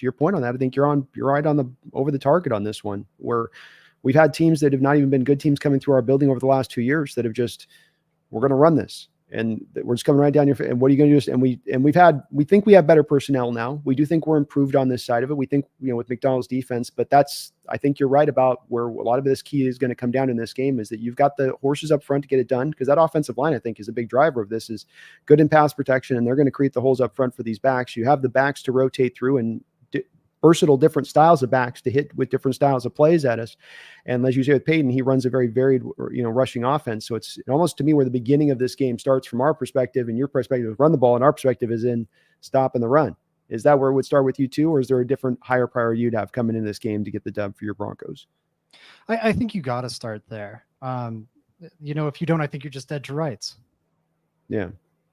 your point on that. I think you're right on the over the target on this one, where we've had teams that have not even been good teams coming through our building over the last 2 years that have just, we're going to run this. And we're just coming right down here. And what are you going to do? And we think we have better personnel now. We do think we're improved on this side of it. We think, with McDonald's defense, but I think you're right about where a lot of this key is going to come down in this game is that you've got the horses up front to get it done. Because that offensive line, I think, is a big driver of this, is good in pass protection. And they're going to create the holes up front for these backs. You have the backs to rotate through and versatile different styles of backs to hit with different styles of plays at us. And as you say with Peyton, he runs a very varied, rushing offense. So it's almost to me where the beginning of this game starts from our perspective, and your perspective is run the ball, and our perspective is in stopping the run. Is that where it would start with you too? Or is there a different higher priority you'd have coming in this game to get the dub for your Broncos? I think you got to start there. If you don't, I think you're just dead to rights. Yeah.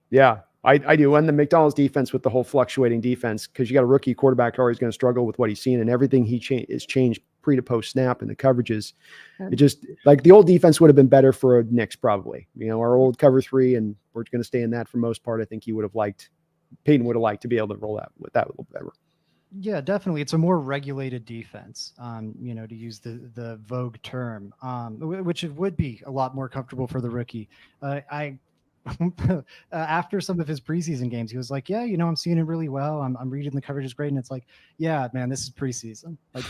Yeah. I do. And the McDonald's defense with the whole fluctuating defense, because you got a rookie quarterback always going to struggle with what he's seen, and everything is changed pre to post snap and the coverages. It just, like, the old defense would have been better for a Nix probably. Our old cover 3, and we're going to stay in that for most part. I think Peyton would have liked to be able to roll that with that a little better. Yeah, definitely. It's a more regulated defense, to use the vogue term, which it would be a lot more comfortable for the rookie. After some of his preseason games, he was like, yeah, I'm seeing it really well. I'm reading the coverage is great. And it's like, yeah, man, this is preseason. Like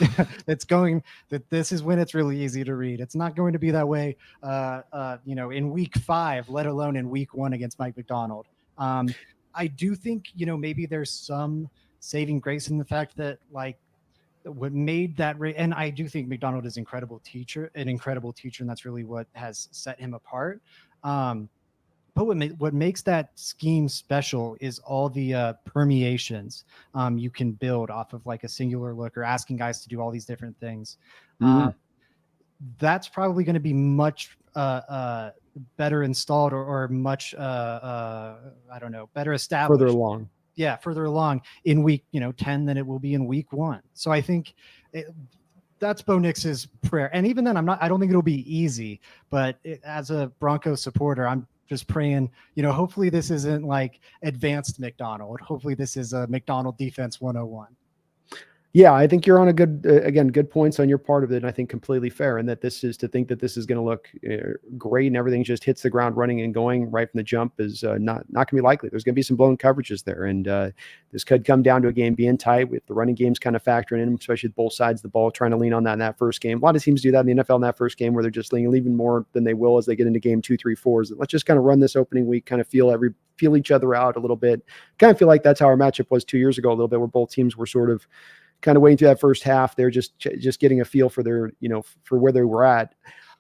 this is when it's really easy to read. It's not going to be that way, in week 5, let alone in week 1 against Mike McDonald. I do think, maybe there's some saving grace in the fact that, like, what made that and I do think McDonald is an incredible teacher, and that's really what has set him apart. But what makes that scheme special is all the permeations you can build off of like a singular look or asking guys to do all these different things. Mhm. That's probably going to be much better installed or much I don't know, better Further established. along. Yeah, further along in week 10 than it will be in week 1. So I think that's Bo Nix's prayer. And even then, I don't think it'll be easy. But as a Broncos supporter, I'm just praying. Hopefully this isn't like advanced McDonald. Hopefully this is a McDonald defense 101. Yeah, I think you're on a good, again, good points on your part of it. And I think completely fair. And that this is to think that this is going to look great and everything just hits the ground running and going right from the jump is not going to be likely. There's going to be some blown coverages there. And this could come down to a game being tight with the running games kind of factoring in, especially both sides of the ball, trying to lean on that in that first game. A lot of teams do that in the NFL in that first game where they're just leaving more than they will as they get into game 2, 3, 4. Let's just kind of run this opening week, kind of feel each other out a little bit. Kind of feel like that's how our matchup was 2 years ago, a little bit, where both teams were sort of kind of waiting through that first half. They're just getting a feel for their, for where they were at.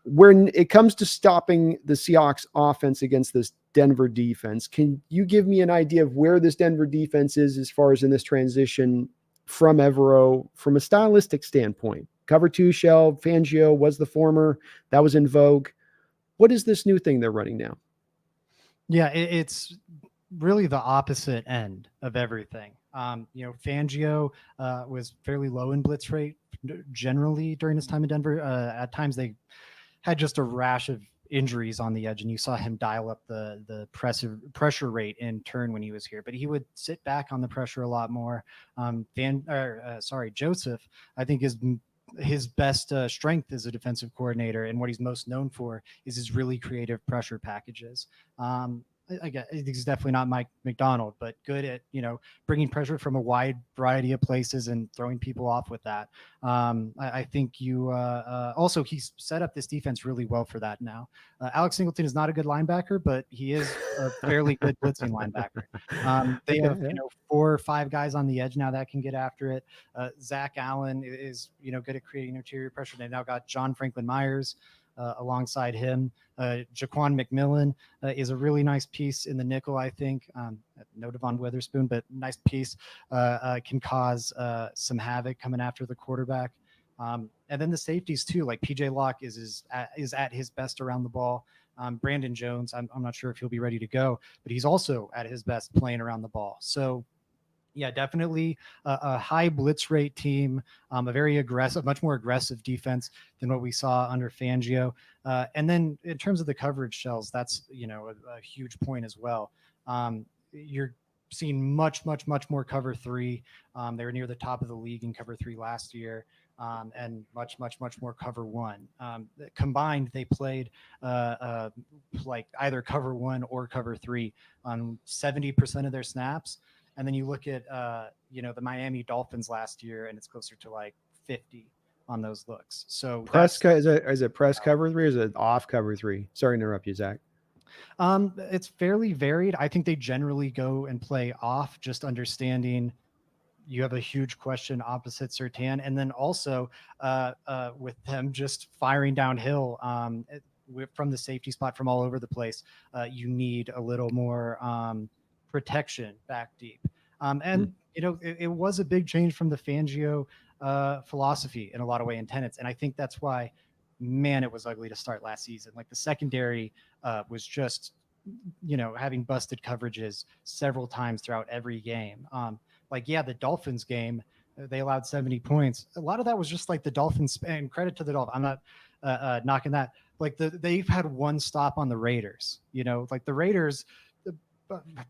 When it comes to stopping the Seahawks offense against this Denver defense, can you give me an idea of where this Denver defense is as far as in this transition from Evero, from a stylistic standpoint? Cover 2 shell, Fangio was the former. That was in vogue. What is this new thing they're running now? Yeah, it's really the opposite end of everything. Fangio was fairly low in blitz rate generally during his time in Denver. At times they had just a rash of injuries on the edge, and you saw him dial up the pressure rate in turn when he was here. But he would sit back on the pressure a lot more. Joseph, I think his best strength as a defensive coordinator and what he's most known for is his really creative pressure packages. I think he's definitely not Mike McDonald, but good at, bringing pressure from a wide variety of places and throwing people off with that. I think you also, he's set up this defense really well for that now. Alex Singleton is not a good linebacker, but he is a fairly good blitzing linebacker. They have, 4 or 5 guys on the edge now that can get after it. Zach Allen is, good at creating interior pressure. They now got John Franklin Myers alongside him. Jaquan McMillan is a really nice piece in the nickel, I think. No Devon Witherspoon, but nice piece. Can cause some havoc coming after the quarterback. And then the safeties too, like PJ Locke is at his best around the ball. Brandon Jones, I'm not sure if he'll be ready to go, but he's also at his best playing around the ball. So yeah, definitely a high blitz rate team, a very aggressive, much more aggressive defense than what we saw under Fangio. And then in terms of the coverage shells, that's, a huge point as well. You're seeing much more cover 3. They were near the top of the league in cover 3 last year. And much more cover 1. Combined, they played like either cover 1 or cover 3 on 70% of their snaps. And then you look at, the Miami Dolphins last year, and it's closer to like 50 on those looks. So is it press cover 3 or is it off cover 3? Sorry to interrupt you, Zach. It's fairly varied. I think they generally go and play off, just understanding you have a huge question opposite Surtain. And then also with them just firing downhill from the safety spot from all over the place, you need a little more protection back deep. It was a big change from the Fangio philosophy in a lot of ways and tenets. And I think that's why, man, it was ugly to start last season. Like the secondary was just, having busted coverages several times throughout every game. The Dolphins game, they allowed 70 points. A lot of that was just like the Dolphins, and credit to the Dolphins. I'm not knocking that. Like they've had one stop on the Raiders, like the Raiders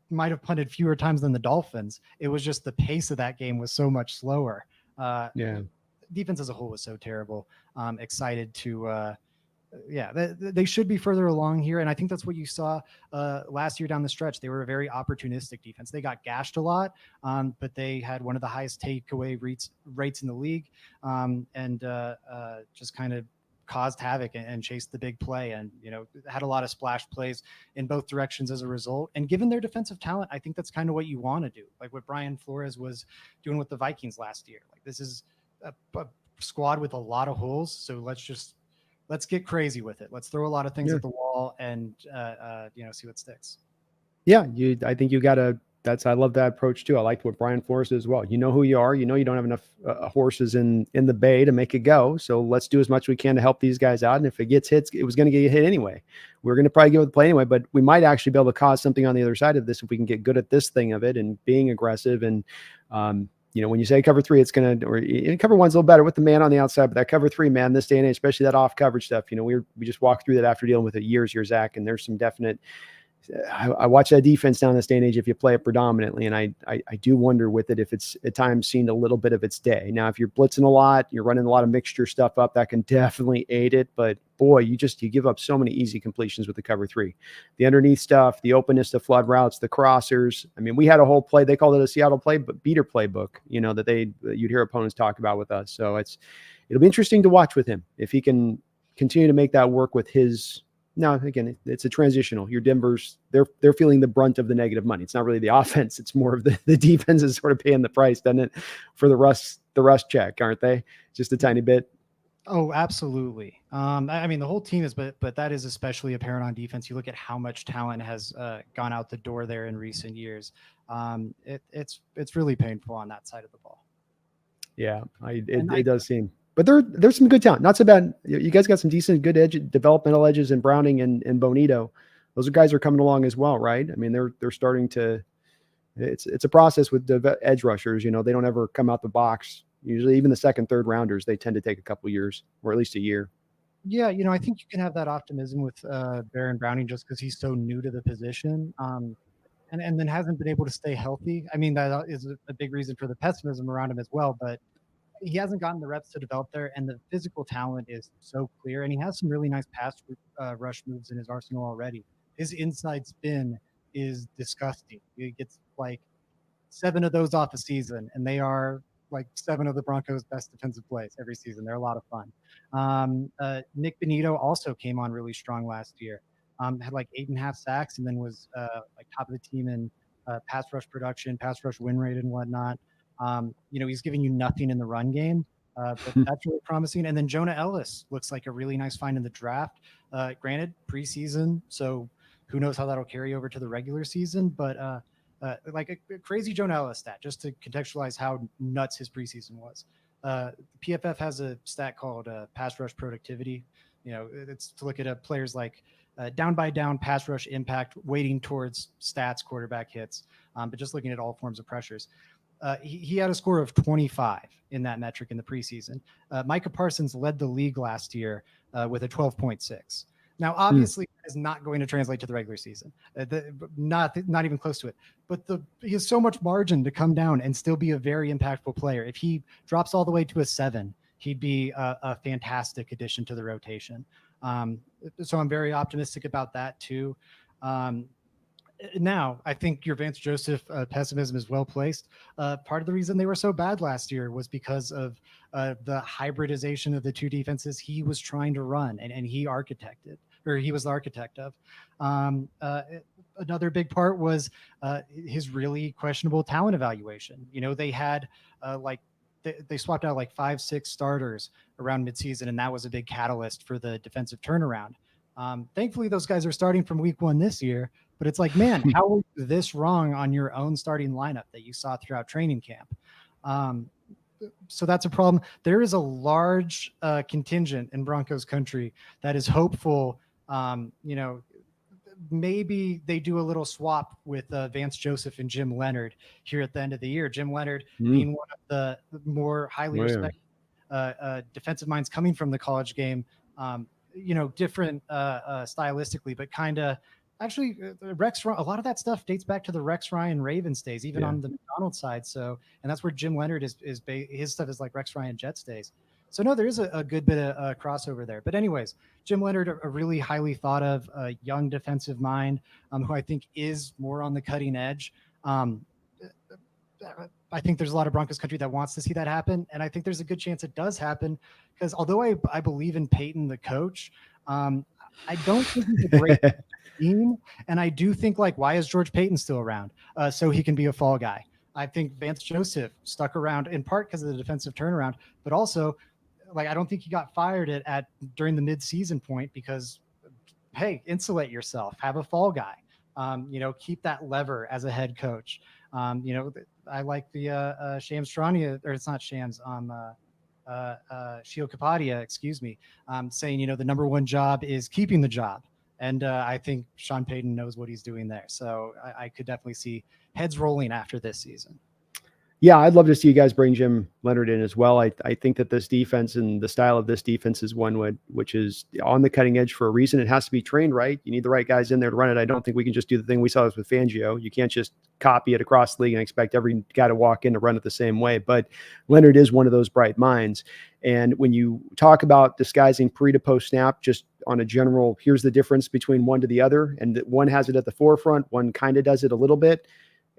might have punted fewer times than the Dolphins. It was just the pace of that game was so much slower. Defense as a whole was so terrible. Excited to, they should be further along here. And I think that's what you saw last year down the stretch. They were a very opportunistic defense. They got gashed a lot, but they had one of the highest takeaway rates in the league, and just kind of caused havoc and chased the big play, and had a lot of splash plays in both directions as a result. And given their defensive talent, I think that's kind of what you want to do, like what Brian Flores was doing with the Vikings last year. Like this is a squad with a lot of holes. So let's get crazy with it. Let's throw a lot of things Yeah. at the wall and see what sticks. Yeah, I think you got to. I love that approach too. I liked what Brian Flores did as well. You know who you are. You know you don't have enough horses in the bay to make it go. So let's do as much as we can to help these guys out. And if it gets hits, it was going to get hit anyway. We're going to probably give it the play anyway. But we might actually be able to cause something on the other side of this if we can get good at this thing of it and being aggressive. And when you say cover three, it's going to, or cover one's a little better with the man on the outside, but that cover three, man, this day and age, especially that off coverage stuff. We just walked through that after dealing with it years, Zach, and there's some definite. I watch that defense now in this day and age if you play it predominantly, and I do wonder with it if it's at times seen a little bit of its day. Now, if you're blitzing a lot, you're running a lot of mixture stuff up, that can definitely aid it. But boy, you give up so many easy completions with the cover three. The underneath stuff, the openness to flood routes, the crossers. I mean, we had a whole play. They called it a Seattle beater playbook, that you'd hear opponents talk about with us. So it'll be interesting to watch with him if he can continue to make that work with his. Now, again, it's a transitional. Your Denver's, they're feeling the brunt of the negative money. It's not really the offense. It's more of the defense is sort of paying the price, doesn't it, for the rust check, aren't they? Just a tiny bit. Oh, absolutely. I mean, the whole team is, but that is especially apparent on defense. You look at how much talent has gone out the door there in recent years. It's really painful on that side of the ball. Yeah, it does seem. But there's some good talent. Not so bad. You guys got some decent, good developmental edges in Browning and Bonito. Those guys are coming along as well, right? I mean, they're starting to. It's a process with the edge rushers. They don't ever come out the box. Usually, even the second, third rounders, they tend to take a couple years or at least a year. Yeah, I think you can have that optimism with Baron Browning just because he's so new to the position, and then hasn't been able to stay healthy. I mean, that is a big reason for the pessimism around him as well. But he hasn't gotten the reps to develop there, and the physical talent is so clear, and he has some really nice pass rush moves in his arsenal already. His inside spin is disgusting. He gets like 7 of those off a season, and they are like 7 of the Broncos' best defensive plays every season. They're a lot of fun. Nick Bonito also came on really strong last year. Had like 8.5 sacks, and then was like top of the team in pass rush production, pass rush win rate, and whatnot. He's giving you nothing in the run game, but that's really promising. And then Jonah Ellis looks like a really nice find in the draft. Granted, preseason, so who knows how that'll carry over to the regular season, but like a crazy Jonah Ellis stat, just to contextualize how nuts his preseason was. PFF has a stat called pass rush productivity. It's to look at players like down by down pass rush impact, weighting towards stats, quarterback hits, but just looking at all forms of pressures. He had a score of 25 in that metric in the preseason. Micah Parsons led the league last year with a 12.6. Now, obviously, is not going to translate to the regular season, not even close to it. But he has so much margin to come down and still be a very impactful player. If he drops all the way to a 7, he'd be a fantastic addition to the rotation. So I'm very optimistic about that too. Now, I think your Vance Joseph pessimism is well placed. Part of the reason they were so bad last year was because of the hybridization of the two defenses he was trying to run and he architected, or he was the architect of. Another big part was his really questionable talent evaluation. They had they swapped out like 5-6 starters around midseason, and that was a big catalyst for the defensive turnaround. Thankfully, those guys are starting from week 1 this year. But it's like, man, how were you this wrong on your own starting lineup that you saw throughout training camp? So that's a problem. There is a large contingent in Broncos country that is hopeful. Maybe they do a little swap with Vance Joseph and Jim Leonard here at the end of the year. Jim Leonard being one of the more highly respected defensive minds coming from the college game. Different stylistically, but kind of. Actually, Rex, a lot of that stuff dates back to the Rex Ryan Ravens days, even on the McDonald's side. So, and that's where Jim Leonard is his stuff is like Rex Ryan Jets days. So no, there is a good bit of crossover there. But anyways, Jim Leonard, a really highly thought of young defensive mind, who I think is more on the cutting edge. I think there's a lot of Broncos country that wants to see that happen. And I think there's a good chance it does happen because although I believe in Peyton, the coach, I don't think he's a great team. And I do think why is George Payton still around? So he can be a fall guy. I think Vance Joseph stuck around in part because of the defensive turnaround, but also like I don't think he got fired at during the mid-season point because hey, insulate yourself, have a fall guy, keep that lever as a head coach. I like the Shams Charania, or it's not Shams, Shio Kapadia, excuse me, saying, the number one job is keeping the job. And I think Sean Payton knows what he's doing there. So I could definitely see heads rolling after this season. Yeah, I'd love to see you guys bring Jim Leonard in as well. I think that this defense and the style of this defense is one which is on the cutting edge for a reason. It has to be trained right. You need the right guys in there to run it. I don't think we can just do the thing we saw with Fangio. You can't just copy it across the league and expect every guy to walk in to run it the same way. But Leonard is one of those bright minds. And when you talk about disguising pre to post snap, just on a general, here's the difference between one to the other, and that one has it at the forefront, one kind of does it a little bit.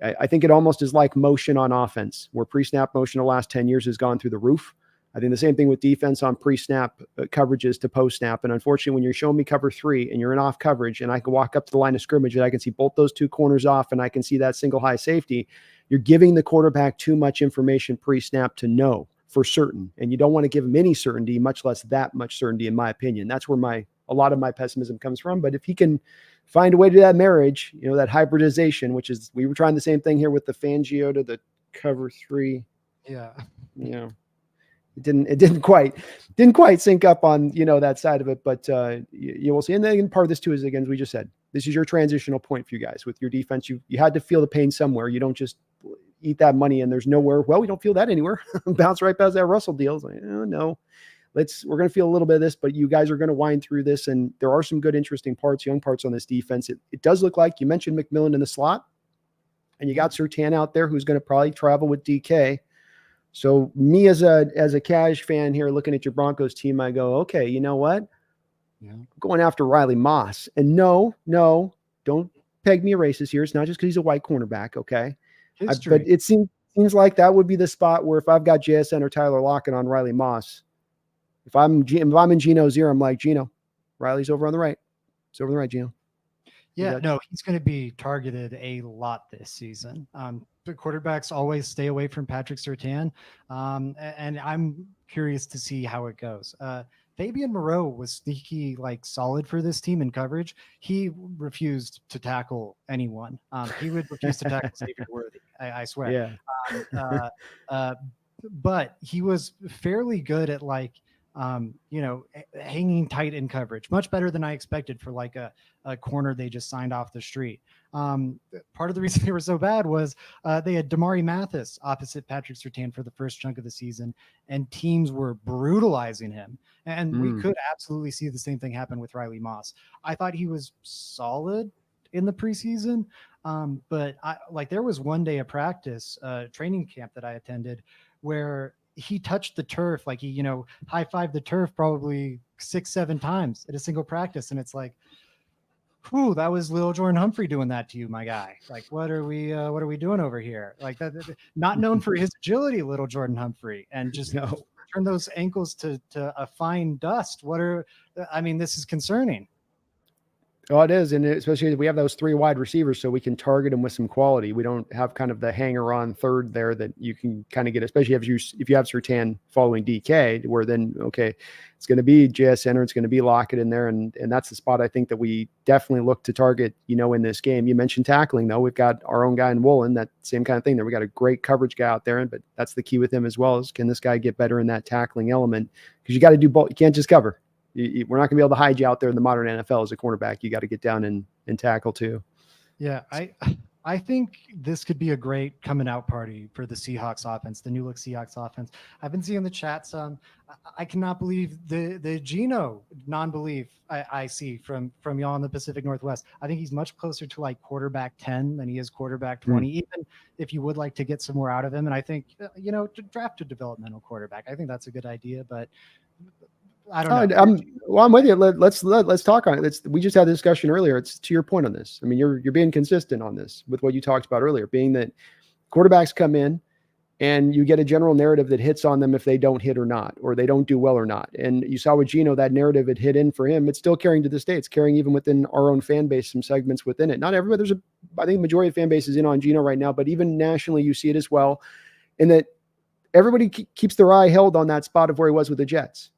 I think it almost is like motion on offense, where pre-snap motion the last 10 years has gone through the roof. I think the same thing with defense on pre-snap coverages to post-snap. And unfortunately, when you're showing me cover 3 and you're in off coverage and I can walk up to the line of scrimmage and I can see both those two corners off and I can see that single high safety, you're giving the quarterback too much information pre-snap to know for certain. And you don't want to give him any certainty, much less that much certainty, in my opinion. That's where a lot of my pessimism comes from. But if he can find a way to do that marriage, that hybridization, which is, we were trying the same thing here with the Fangio to the cover 3. Yeah. It didn't quite sync up on, that side of it, but you will see. And then part of this too is, again, as we just said, this is your transitional point for you guys with your defense. You had to feel the pain somewhere. You don't just eat that money and there's nowhere. Well, we don't feel that anywhere. Bounce right past that Russell deal. It's like, oh, no. We're going to feel a little bit of this, but you guys are going to wind through this. And there are some good, interesting parts, young parts on this defense. It does look like you mentioned McMillan in the slot, and you got Surtain out there who's going to probably travel with DK. So me as a Cash fan here looking at your Broncos team, I go, okay, you know what? Yeah. I'm going after Riley Moss. And no, don't peg me a racist here. It's not just because he's a white cornerback, okay? But it seems like that would be the spot where if I've got JSN or Tyler Lockett on Riley Moss, if I'm in Gino's ear, I'm like, Gino, Riley's over on the right. It's over on the right, Gino. Yeah, no, he's going to be targeted a lot this season. The quarterbacks always stay away from Patrick Surtain, and I'm curious to see how it goes. Fabian Moreau was sneaky, solid for this team in coverage. He refused to tackle anyone. He would refuse to tackle Xavier Worthy, I swear. Yeah. But he was fairly good at hanging tight in coverage, much better than I expected for a corner they just signed off the street. Part of the reason they were so bad was they had Damari Mathis opposite Patrick Surtain for the first chunk of the season, and teams were brutalizing him. And we could absolutely see the same thing happen with Riley Moss. I thought he was solid in the preseason, but there was one day of practice, training camp that I attended, where he touched the turf, he high-fived the turf probably 6-7 times at a single practice, and it's like, whew, that was little Jordan Humphrey doing that to you, my guy. What are we doing over here? That, not known for his agility, little Jordan Humphrey, and just turn those ankles to a fine dust. This is concerning. Oh, it is. And especially we have those 3 wide receivers, so we can target them with some quality. We don't have kind of the hanger on third there that you can kind of get, especially if you have Surtain following DK, where then, okay, it's going to be JSN or it's going to be Lockett in there. And that's the spot I think that we definitely look to target, in this game. You mentioned tackling, though. We've got our own guy in Woolen, that same kind of thing there. We got a great coverage guy out there, but that's the key with him as well, is can this guy get better in that tackling element? Because you got to do both. You can't just cover. We're not going to be able to hide you out there in the modern NFL as a cornerback. You got to get down and tackle too. Yeah, I think this could be a great coming out party for the Seahawks offense, the new look Seahawks offense. I've been seeing the chats. I cannot believe the Gino non-belief I see from y'all in the Pacific Northwest. I think he's much closer to quarterback 10 than he is quarterback 20, even if you would like to get some more out of him. And I think, to draft a developmental quarterback, I think that's a good idea, but I don't know. I'm with you. Let's talk on it. We just had a discussion earlier. It's to your point on this. I mean, you're being consistent on this with what you talked about earlier, being that quarterbacks come in and you get a general narrative that hits on them if they don't hit or not, or they don't do well or not. And you saw with Gino, that narrative had hit in for him. It's still carrying to this day. It's carrying even within our own fan base, some segments within it. Not everybody. There's I think the majority of fan base is in on Geno right now, but even nationally, you see it as well. And that everybody keeps their eye held on that spot of where he was with the Jets.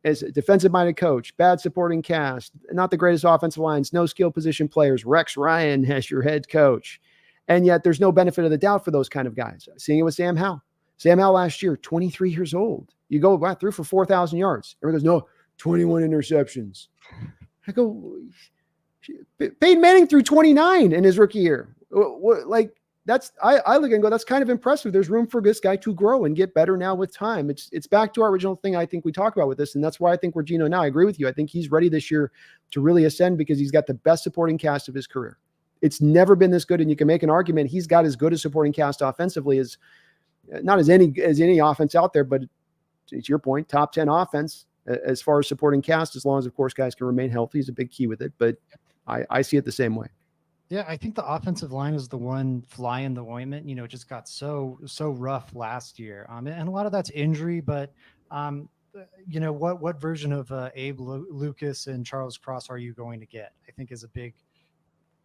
As a defensive-minded coach, bad supporting cast, not the greatest offensive lines, no skill position players, Rex Ryan as your head coach. And yet there's no benefit of the doubt for those kind of guys. Seeing it with Sam Howell. Sam Howell last year, 23 years old. You go through for 4,000 yards. Everyone goes, no, 21 interceptions. I go, Peyton Manning threw 29 in his rookie year. Like, I look and go, that's kind of impressive. There's room for this guy to grow and get better now with time. It's back to our original thing I think we talked about with this, and that's why I think we're Geno now. I agree with you. I think he's ready this year to really ascend because he's got the best supporting cast of his career. It's never been this good, and you can make an argument he's got as good a supporting cast offensively as not as any offense out there, but to your point, top 10 offense as far as supporting cast, as long as, of course, guys can remain healthy is a big key with it. But I see it the same way. Yeah, I think the offensive line is the one fly in the ointment. It just got so rough last year. And a lot of that's injury, but what version of Abe Lucas and Charles Cross are you going to get? I think is a big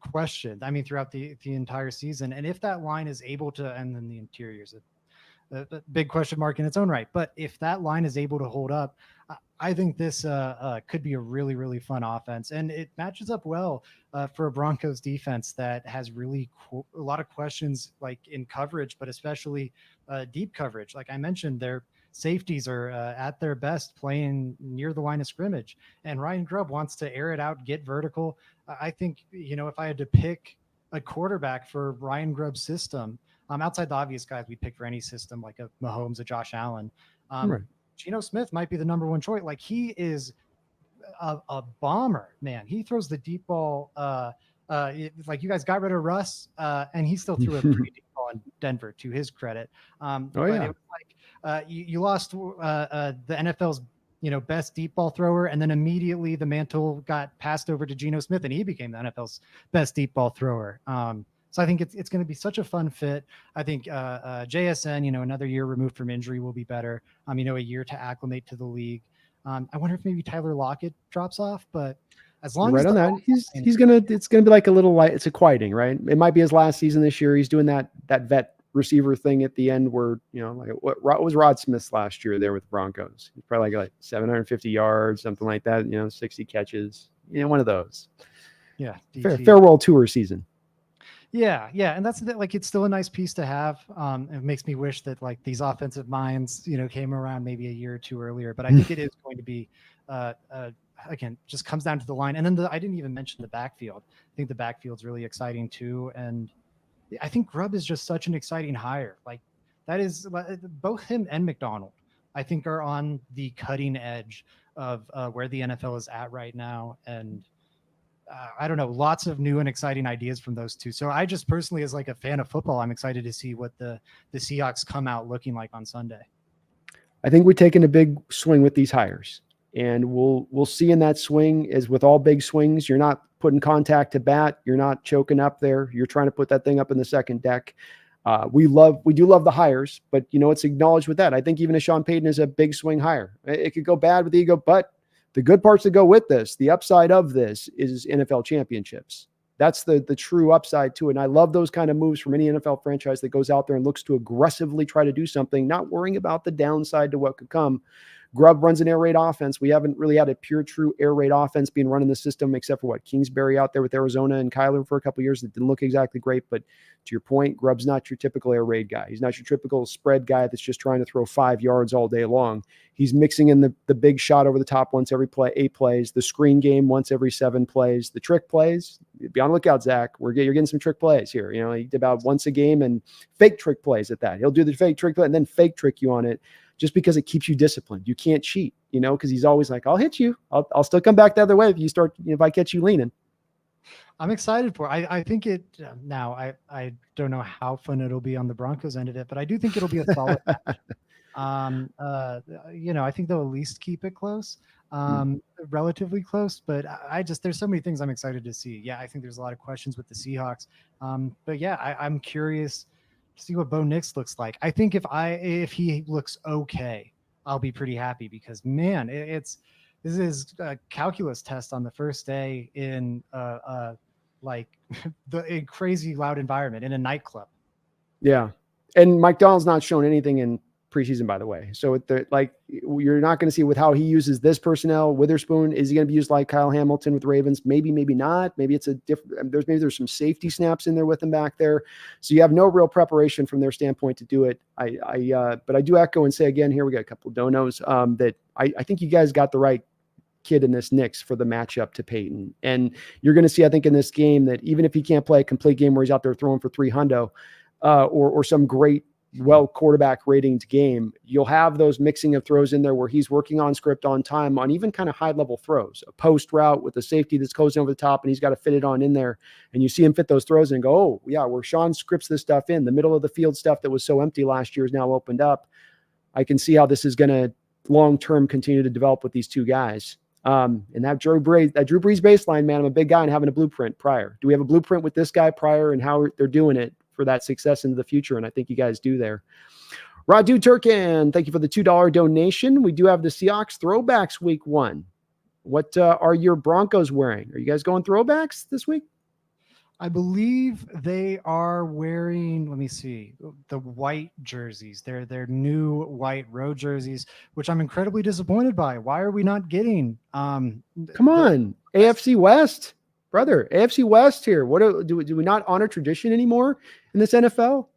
question. I mean, throughout the entire season, and if that line is able to, and then the interiors, a big question mark in its own right. But if that line is able to hold up, I think this could be a really, really fun offense. And it matches up well for a Broncos defense that has really a lot of questions, like in coverage, but especially deep coverage. Like I mentioned, their safeties are at their best playing near the line of scrimmage. And Ryan Grubb wants to air it out, get vertical. I think, if I had to pick a quarterback for Ryan Grubb's system, outside the obvious guys we pick for any system, like a Mahomes, a Josh Allen, Right. Geno Smith might be the number one choice. Like he is a bomber, man. He throws the deep ball. Like you guys got rid of Russ, and he still threw a pretty deep ball in Denver, to his credit. But it was like you lost the NFL's best deep ball thrower, and then immediately the mantle got passed over to Geno Smith, and he became the NFL's best deep ball thrower. So I think it's going to be such a fun fit. I think JSN, another year removed from injury will be better. A year to acclimate to the league. I wonder if maybe Tyler Lockett drops off, but as long as on that, it's gonna be like a little light. It's a quieting, right? It might be his last season this year. He's doing that vet receiver thing at the end where, like what was Rod Smith's last year there with the Broncos? He's probably like 750 yards, something like that, 60 catches, one of those. Yeah. Farewell tour season. Yeah. And that's like, it's still a nice piece to have. It makes me wish that like these offensive minds, came around maybe a year or two earlier, but I think it is going to be, again, just comes down to the line. And then I didn't even mention the backfield. I think the backfield's really exciting too. And I think Grubb is just such an exciting hire. Like that is both him and McDonald, I think, are on the cutting edge of where the NFL is at right now. And I don't know, lots of new and exciting ideas from those two. So I just personally, as like a fan of football, I'm excited to see what the Seahawks come out looking like on Sunday. I think we're taking a big swing with these hires, and we'll see in that swing, as with all big swings, you're not putting contact to bat. You're not choking up there. You're trying to put that thing up in the second deck. We do love the hires, but it's acknowledged with that. I think even a Sean Payton is a big swing hire. It could go bad with ego, but the good parts that go with this, the upside of this is NFL championships. That's the true upside to it. And I love those kind of moves from any NFL franchise that goes out there and looks to aggressively try to do something, not worrying about the downside to what could come. Grubb runs an air raid offense. We haven't really had a pure, true air raid offense being run in the system, except for Kingsbury out there with Arizona and Kyler for a couple of years. It didn't look exactly great, but to your point, Grubb's not your typical air raid guy. He's not your typical spread guy that's just trying to throw 5 yards all day long. He's mixing in the big shot over the top once every 8 plays, the screen game once every 7 plays, the trick plays. Be on the lookout, Zach. You're getting some trick plays here. He did about once a game, and fake trick plays at that. He'll do the fake trick play and then fake trick you on it, just because it keeps you disciplined. You can't cheat, because he's always like, I'll hit you. I'll still come back the other way if I catch you leaning. I'm excited for it. I think it now. I don't know how fun it'll be on the Broncos end of it, but I do think it'll be a solid match. I think they'll at least keep it close, relatively close. But there's so many things I'm excited to see. Yeah, I think there's a lot of questions with the Seahawks. But yeah, I'm curious to see what Bo Nix looks like. I think if he looks okay, I'll be pretty happy, because man, this is a calculus test on the first day in like a crazy loud environment in a nightclub. Yeah. And Mike Donald's not shown anything in preseason, by the way. So like you're not going to see with how he uses this personnel. Witherspoon, is he going to be used like Kyle Hamilton with the Ravens? Maybe, maybe not. Maybe it's a different. There's some safety snaps in there with him back there. So you have no real preparation from their standpoint to do it. But I do echo and say again here we got a couple of donos that I think you guys got the right kid in this Nix for the matchup to Peyton. And you're going to see, I think, in this game that even if he can't play a complete game where he's out there throwing for 300 or some great quarterback ratings game, you'll have those mixing of throws in there where he's working on script on time on even kind of high level throws, a post route with a safety that's closing over the top and he's got to fit it on in there. And you see him fit those throws and go, oh yeah, where Sean scripts this stuff in the middle of the field, stuff that was so empty last year is now opened up. I can see how this is going to long-term continue to develop with these two guys. And that Drew Brees baseline, man, I'm a big guy and having a blueprint prior. Do we have a blueprint with this guy prior and how they're doing it for that success into the future? And I think you guys do there. Radu Turkin, thank you for the $2 donation. We do have the Seahawks throwbacks week 1. What are your Broncos wearing? Are you guys going throwbacks this week? I believe they are wearing, let me see, the white jerseys. They're new white road jerseys, which I'm incredibly disappointed by. Why are we not getting? Come on, AFC West, brother, AFC West here. What do we not honor tradition anymore in this NFL?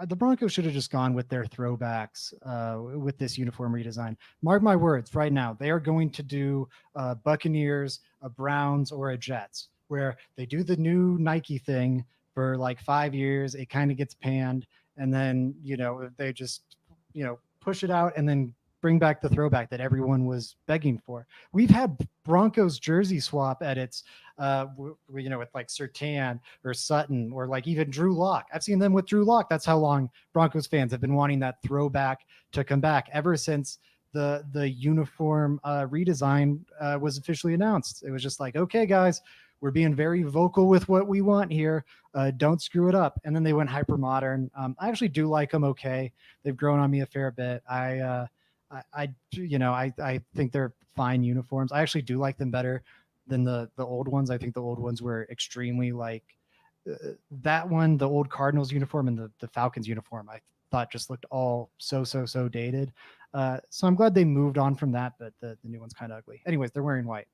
The Broncos should have just gone with their throwbacks with this uniform redesign. Mark my words, right now they are going to do Buccaneers, a Browns, or a Jets, where they do the new Nike thing for like 5 years. It kind of gets panned. And then, they just, push it out and then bring back the throwback that everyone was begging for. We've had Broncos jersey swap edits, with like Surtain or Sutton or like even Drew Lock. I've seen them with Drew Lock. That's how long Broncos fans have been wanting that throwback to come back ever since the uniform redesign was officially announced. It was just like, okay, guys, we're being very vocal with what we want here. Don't screw it up. And then they went hyper modern. I actually do like them. Okay. They've grown on me a fair bit. I think they're fine uniforms. I actually do like them better than the old ones. I think the old ones were extremely like that one, the old Cardinals uniform and the Falcons uniform, I thought just looked all so dated. So I'm glad they moved on from that, but the new one's kind of ugly. Anyways, they're wearing white.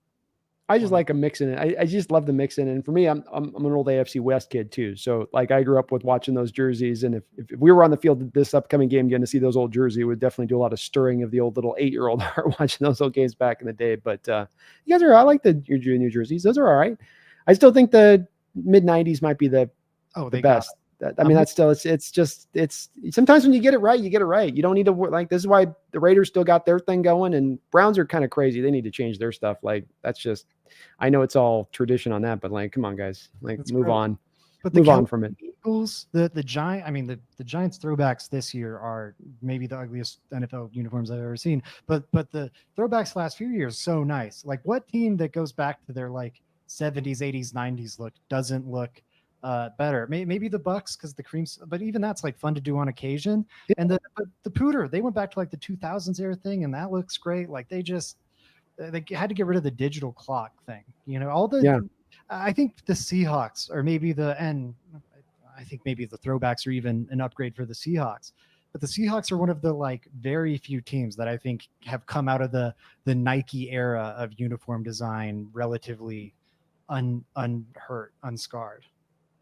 I just like a mix in it. I just love the mix in it. And for me, I'm an old AFC West kid too. So like I grew up with watching those jerseys. And if we were on the field this upcoming game, getting to see those old jerseys, it would definitely do a lot of stirring of the old little 8-year-old heart watching those old games back in the day. But you guys I like your New Jerseys. Those are all right. I still think the mid 90s might be the best. That's still, it's sometimes when you get it right, you get it right. You don't need to like, this is why the Raiders still got their thing going and Browns are kind of crazy. They need to change their stuff. Like that's just, I know it's all tradition on that, but like, come on guys, like that's move great. On, but move on from it. Eagles, the Giant, the Giants throwbacks this year are maybe the ugliest NFL uniforms I've ever seen, but the throwbacks last few years, so nice. Like what team that goes back to their like 70s, 80s, 90s look doesn't look better? Maybe the Bucks because the creams, but even that's like fun to do on occasion. Yeah. And the Pooter, they went back to like the 2000s era thing, and that looks great. Like they had to get rid of the digital clock thing. I think the Seahawks or maybe I think maybe the throwbacks are even an upgrade for the Seahawks. But the Seahawks are one of the like very few teams that I think have come out of the Nike era of uniform design relatively unhurt, unscarred.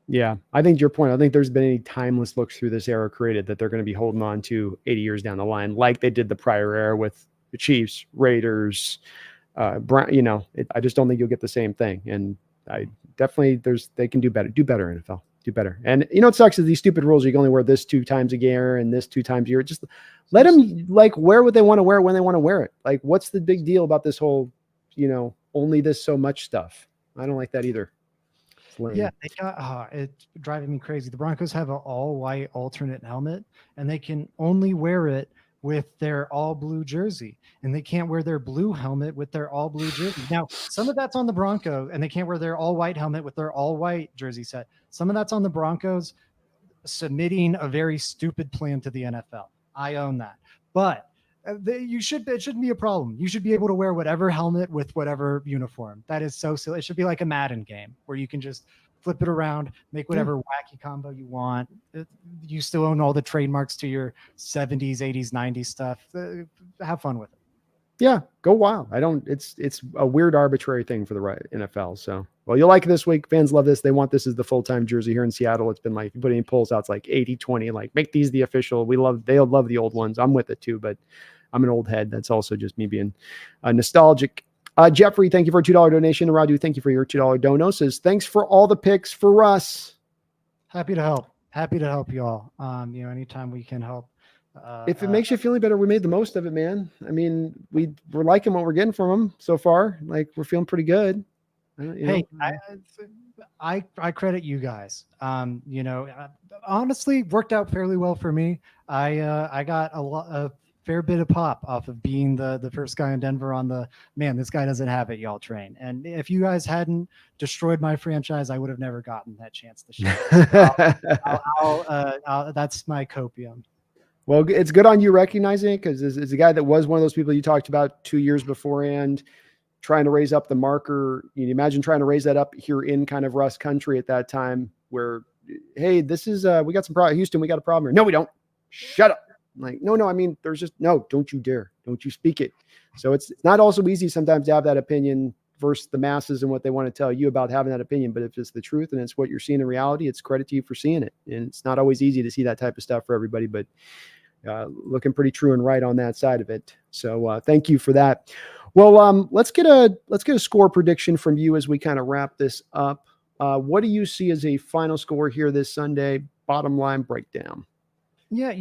Yeah, I think your point. I think there's been any timeless looks through this era created that they're going to be holding on to 80 years down the line, like they did the prior era with the Chiefs, Raiders, I just don't think you'll get the same thing. And I definitely they can do better, NFL, do better. And it sucks is these stupid rules. You can only wear this 2 times a year and this 2 times a year. Just let them like wear what they want to wear when they want to wear it. Like, what's the big deal about this whole, only this so much stuff? I don't like that either. Yeah, they got it's driving me crazy. The Broncos have an all-white alternate helmet, and they can only wear it with their all-blue jersey, and they can't wear their blue helmet with their all-blue jersey. Now, some of that's on the Broncos, and they can't wear their all-white helmet with their all-white jersey set. Some of that's on the Broncos submitting a very stupid plan to the NFL. I own that, but it shouldn't be a problem. You should be able to wear whatever helmet with whatever uniform. That is so silly. It should be like a Madden game where you can just flip it around, make whatever wacky combo you want. You still own all the trademarks to your 70s, 80s, 90s stuff. Have fun with it. Yeah, go wild. It's a weird arbitrary thing for the NFL. So, well, you'll like it this week. Fans love this. They want this as the full-time jersey here in Seattle. It's been like, if you put any polls out, it's like 80-20, like make these the official. They'll love the old ones. I'm with it too, but I'm an old head. That's also just me being nostalgic. Jeffrey, thank you for a $2 donation. And Radu, thank you for your $2 dono. Says, thanks for all the picks for Russ. Happy to help. Happy to help you all. Anytime we can help. If it makes you feel any better, we made the most of it, man. I mean, we're liking what we're getting from him so far. Like, we're feeling pretty good. I credit you guys. Honestly, worked out fairly well for me. I got a fair bit of pop off of being the first guy in Denver on the, man, this guy doesn't have it, y'all train. And if you guys hadn't destroyed my franchise, I would have never gotten that chance to share. That's my copium. Well, it's good on you recognizing it, because it's a guy that was one of those people you talked about 2 years beforehand, trying to raise up the marker. You imagine trying to raise that up here in kind of Russ country at that time, where, hey, this is we got some problem. Houston, we got a problem here. No, we don't. Shut up. I'm like, no, I mean, there's just no. Don't you dare. Don't you speak it. So it's not also easy sometimes to have that opinion versus the masses and what they want to tell you about having that opinion. But if it's the truth and it's what you're seeing in reality, it's credit to you for seeing it. And it's not always easy to see that type of stuff for everybody, but looking pretty true and right on that side of it. So thank you for that. Well, let's get a score prediction from you as we kind of wrap this up. What do you see as a final score here this Sunday? Bottom line breakdown. Yeah,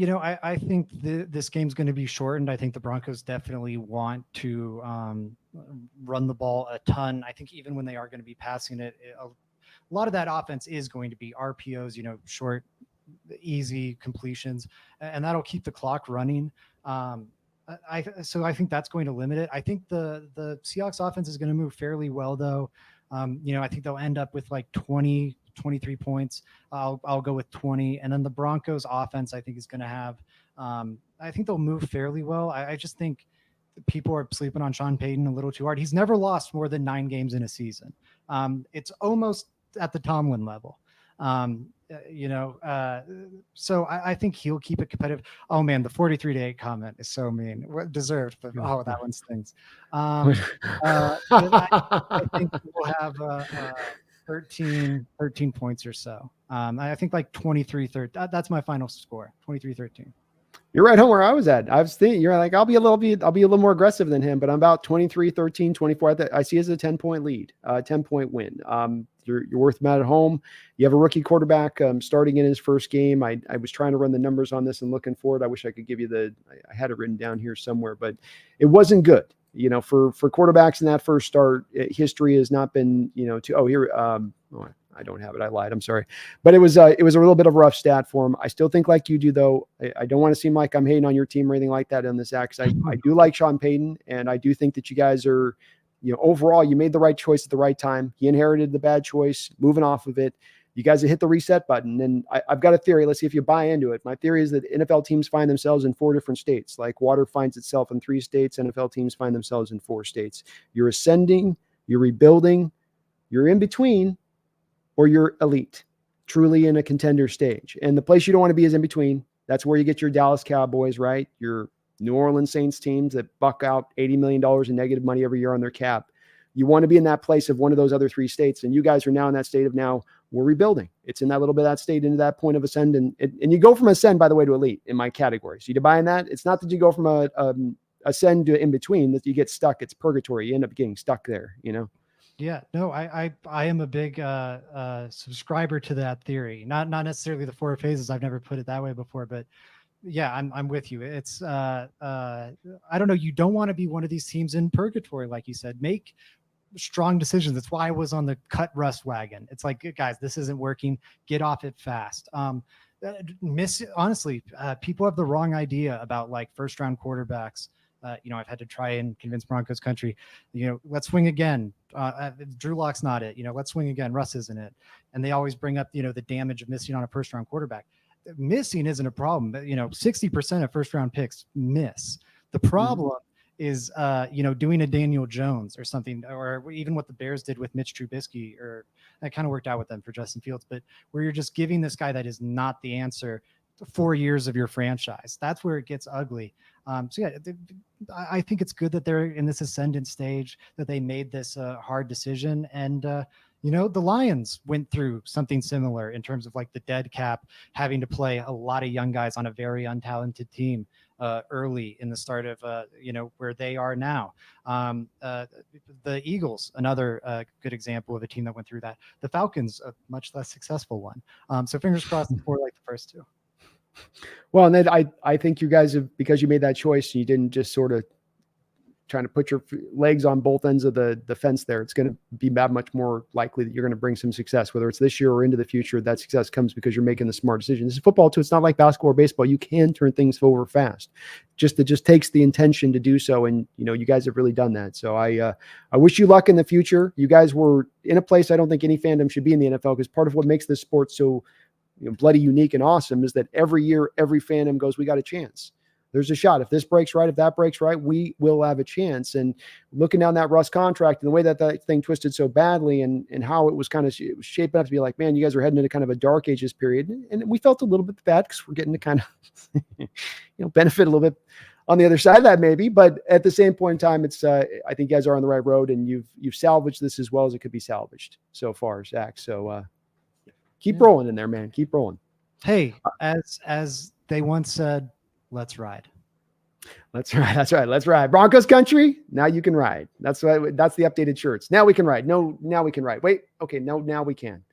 I think this game's going to be shortened. I think the Broncos definitely want to run the ball a ton. I think even when they are going to be passing it, a lot of that offense is going to be RPOs, short, easy completions, and that'll keep the clock running. So I think that's going to limit it. I think the Seahawks offense is going to move fairly well, though. I think they'll end up with like 23 points. I'll go with 20. And then the Broncos offense, I think, is going to have, I think they'll move fairly well. I just think people are sleeping on Sean Payton a little too hard. He's never lost more than 9 games in a season. It's almost at the Tomlin level. So I think he'll keep it competitive. Oh man, the 43-8 comment is so mean. Deserved, but that one stings. I think we'll have 13 points or so. I think like 23-13. That's my final score. 23-13. You're right home where I was at. I was thinking, you're like, I'll be a little more aggressive than him, but I'm about 23-13, 24. I see it as a 10-point lead, 10-point win. You're worth them out at home. You have a rookie quarterback starting in his first game. I was trying to run the numbers on this and looking forward. I wish I could give you I had it written down here somewhere, but it wasn't good. For quarterbacks in that first start, history has not been, I don't have it. I lied. I'm sorry. But it was a little bit of a rough stat for him. I still think like you do, though. I don't want to seem like I'm hating on your team or anything like that on this act. I do like Sean Payton, and I do think that you guys are, overall, you made the right choice at the right time. He inherited the bad choice, moving off of it. You guys have hit the reset button. And I've got a theory. Let's see if you buy into it. My theory is that NFL teams find themselves in 4 different states. Like water finds itself in 3 states, NFL teams find themselves in 4 states. You're ascending, you're rebuilding, you're in between, or you're elite, truly in a contender stage. And the place you don't want to be is in between. That's where you get your Dallas Cowboys, right? Your New Orleans Saints teams that buck out $80 million in negative money every year on their cap. You want to be in that place of one of those other 3 states. And you guys are now in that state of now we're rebuilding. It's in that little bit of that state into that point of ascend. And you go from ascend, by the way, to elite in my category. So you buy in that. It's not that you go from a ascend to in between, that you get stuck. It's purgatory. You end up getting stuck there, Yeah, no, I am a big subscriber to that theory. Not necessarily the 4 phases. I've never put it that way before, but yeah, I'm with you. It's I don't know. You don't want to be one of these teams in purgatory, like you said. Make strong decisions. That's why I was on the cut Russ wagon. It's like, guys, this isn't working. Get off it fast. Honestly, people have the wrong idea about like first round quarterbacks. I've had to try and convince Broncos country, let's swing again. Drew Lock's not it. Let's swing again. Russ isn't it. And they always bring up, the damage of missing on a first round quarterback. Missing isn't a problem. But, 60% of first round picks miss. The problem is doing a Daniel Jones or something, or even what the Bears did with Mitch Trubisky, or that kind of worked out with them for Justin Fields, but where you're just giving this guy that is not the answer 4 years of your franchise. That's where it gets ugly. So yeah, I think it's good that they're in this ascendant stage, that they made this hard decision. And, the Lions went through something similar in terms of like the dead cap, having to play a lot of young guys on a very untalented team early in the start of, where they are now. The Eagles, another good example of a team that went through that. The Falcons, a much less successful one. So fingers crossed it's more like the first two. Well, and then I think you guys have, because you made that choice, you didn't just sort of trying to put your legs on both ends of the fence there. It's going to be that much more likely that you're going to bring some success, whether it's this year or into the future. That success comes because you're making the smart decision. This is football too. It's not like basketball or baseball. You can turn things over fast. It just takes the intention to do so. And, you guys have really done that. So I wish you luck in the future. You guys were in a place I don't think any fandom should be in the NFL, because part of what makes this sport so bloody unique and awesome is that every year, every fandom goes, we got a chance. There's a shot. If this breaks right, if that breaks right, we will have a chance. And looking down that Russ contract and the way that thing twisted so badly, and how it was kind of shaping up to be like, man, you guys are heading into kind of a dark ages period. And we felt a little bit bad because we're getting to kind of, benefit a little bit on the other side of that maybe. But at the same point in time, it's I think you guys are on the right road, and you've salvaged this as well as it could be salvaged so far, Zach. So keep rolling in there, man. Keep rolling. Hey, as they once said, let's ride. That's right. That's right. Let's ride. Broncos country. Now you can ride. That's right. That's the updated shirts. Now we can ride. No, now we can ride. Wait. Okay. No, now we can.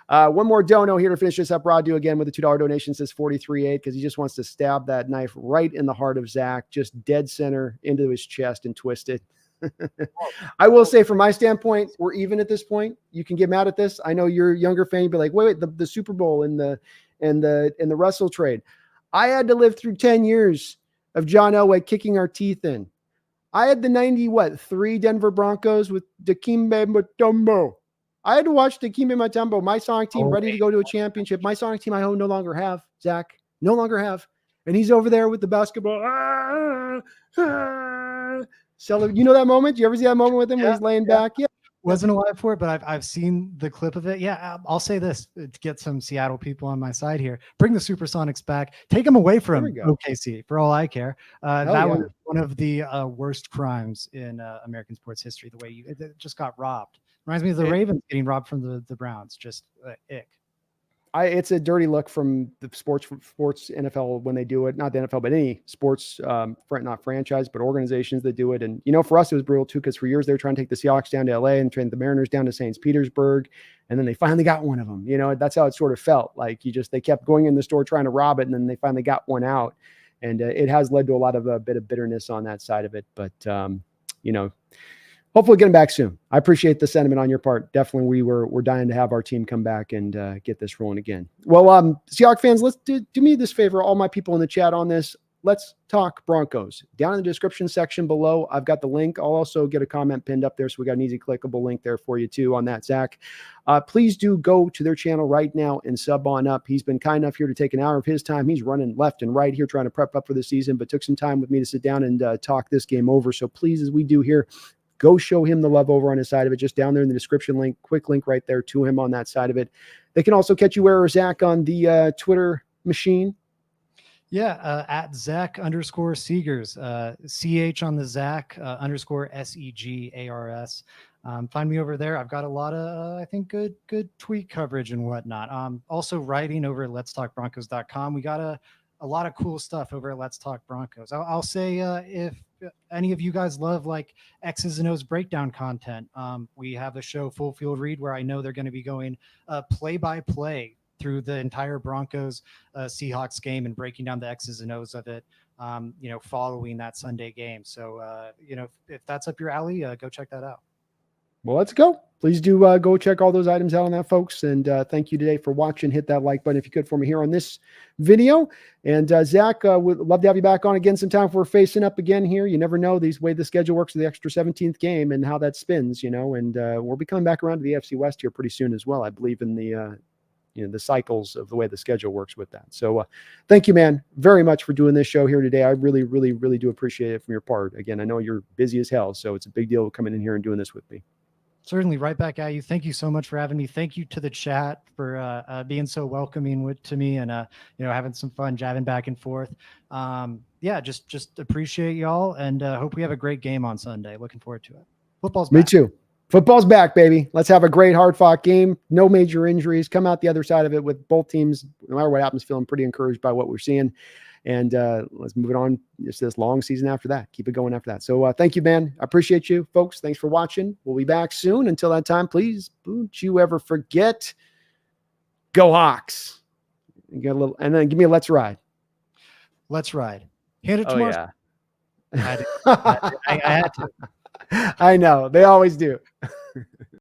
One more dono here to finish this up. Radu again with a $2 donation, says 43.8, because he just wants to stab that knife right in the heart of Zach, just dead center into his chest and twist it. I will say, from my standpoint, we're even at this point. You can get mad at this. I know you're a younger fan. You'd be like, wait, the Super Bowl and the Russell trade. I had to live through 10 years of John Elway kicking our teeth in. I had the 93 Denver Broncos with Dikembe Mutombo. I had to watch Dikembe Mutombo, my Sonic team, ready to go to a championship. My Sonic team I no longer have, Zach. No longer have. And he's over there with the basketball. You know that moment? You ever see that moment with him where he's laying back? Yeah. Wasn't alive for it, but I've seen the clip of it. Yeah, I'll say this to get some Seattle people on my side here. Bring the Supersonics back. Take them away from OKC, for all I care. That was one of the worst crimes in American sports history, the way it just got robbed. Reminds me of the Ravens getting robbed from the Browns. Just ick. It's a dirty look from the sports NFL when they do it. Not the NFL, but any sports, not franchise, but organizations that do it. And, for us, it was brutal too, because for years they were trying to take the Seahawks down to LA and train the Mariners down to St. Petersburg. And then they finally got one of them. That's how it sort of felt. Like they kept going in the store trying to rob it. And then they finally got one out. And it has led to a lot of a bit of bitterness on that side of it. But, hopefully getting back soon. I appreciate the sentiment on your part. Definitely, we're dying to have our team come back and get this rolling again. Well, Seahawks fans, let's do me this favor, all my people in the chat on this. Let's talk Broncos. Down in the description section below, I've got the link. I'll also get a comment pinned up there, so we got an easy clickable link there for you too on that, Zach. Please do go to their channel right now and sub on up. He's been kind enough here to take an hour of his time. He's running left and right here trying to prep up for the season, but took some time with me to sit down and talk this game over. So please, as we do here, go show him the love over on his side of it, just down there in the description link, quick link right there to him on that side of it. They can also catch you where, Zach, on the Twitter machine. Yeah, at Zach_Segars, CH on the Zach _SEGARS. Find me over there. I've got a lot of, I think, good tweet coverage and whatnot. Also writing over at letstalkbroncos.com. We got a lot of cool stuff over at Let's Talk Broncos. I'll say if any of you guys love like X's and O's breakdown content, we have a show, Full Field Read, where I know they're going to be going play-by-play through the entire Broncos Seahawks game and breaking down the X's and O's of it, following that Sunday game. So, if that's up your alley, go check that out. Well, let's go. Please do go check all those items out on that, folks. And thank you today for watching. Hit that like button if you could for me here on this video. And Zach, would love to have you back on again sometime if we're facing up again here. You never know the way the schedule works with the extra 17th game and how that spins, and we'll be coming back around to the AFC West here pretty soon as well, I believe, in the the cycles of the way the schedule works with that. So thank you, man, very much for doing this show here today. I really, really, really do appreciate it from your part. Again, I know you're busy as hell, so it's a big deal coming in here and doing this with me. Certainly, right back at you. Thank you so much for having me. Thank you to the chat for being so welcoming to me and having some fun jabbing back and forth. Just appreciate y'all and hope we have a great game on Sunday. Looking forward to it. Football's back. Me too. Football's back, baby. Let's have a great, hard-fought game. No major injuries. Come out the other side of it with both teams, no matter what happens, feeling pretty encouraged by what we're seeing. And let's move it on. It's this long season after that. Keep it going after that. So thank you, man. I appreciate you, folks. Thanks for watching. We'll be back soon. Until that time, please don't you ever forget, go Hawks. And then give me a let's ride. Let's ride. Hand it to Mars. Yeah. I had to. I know. They always do.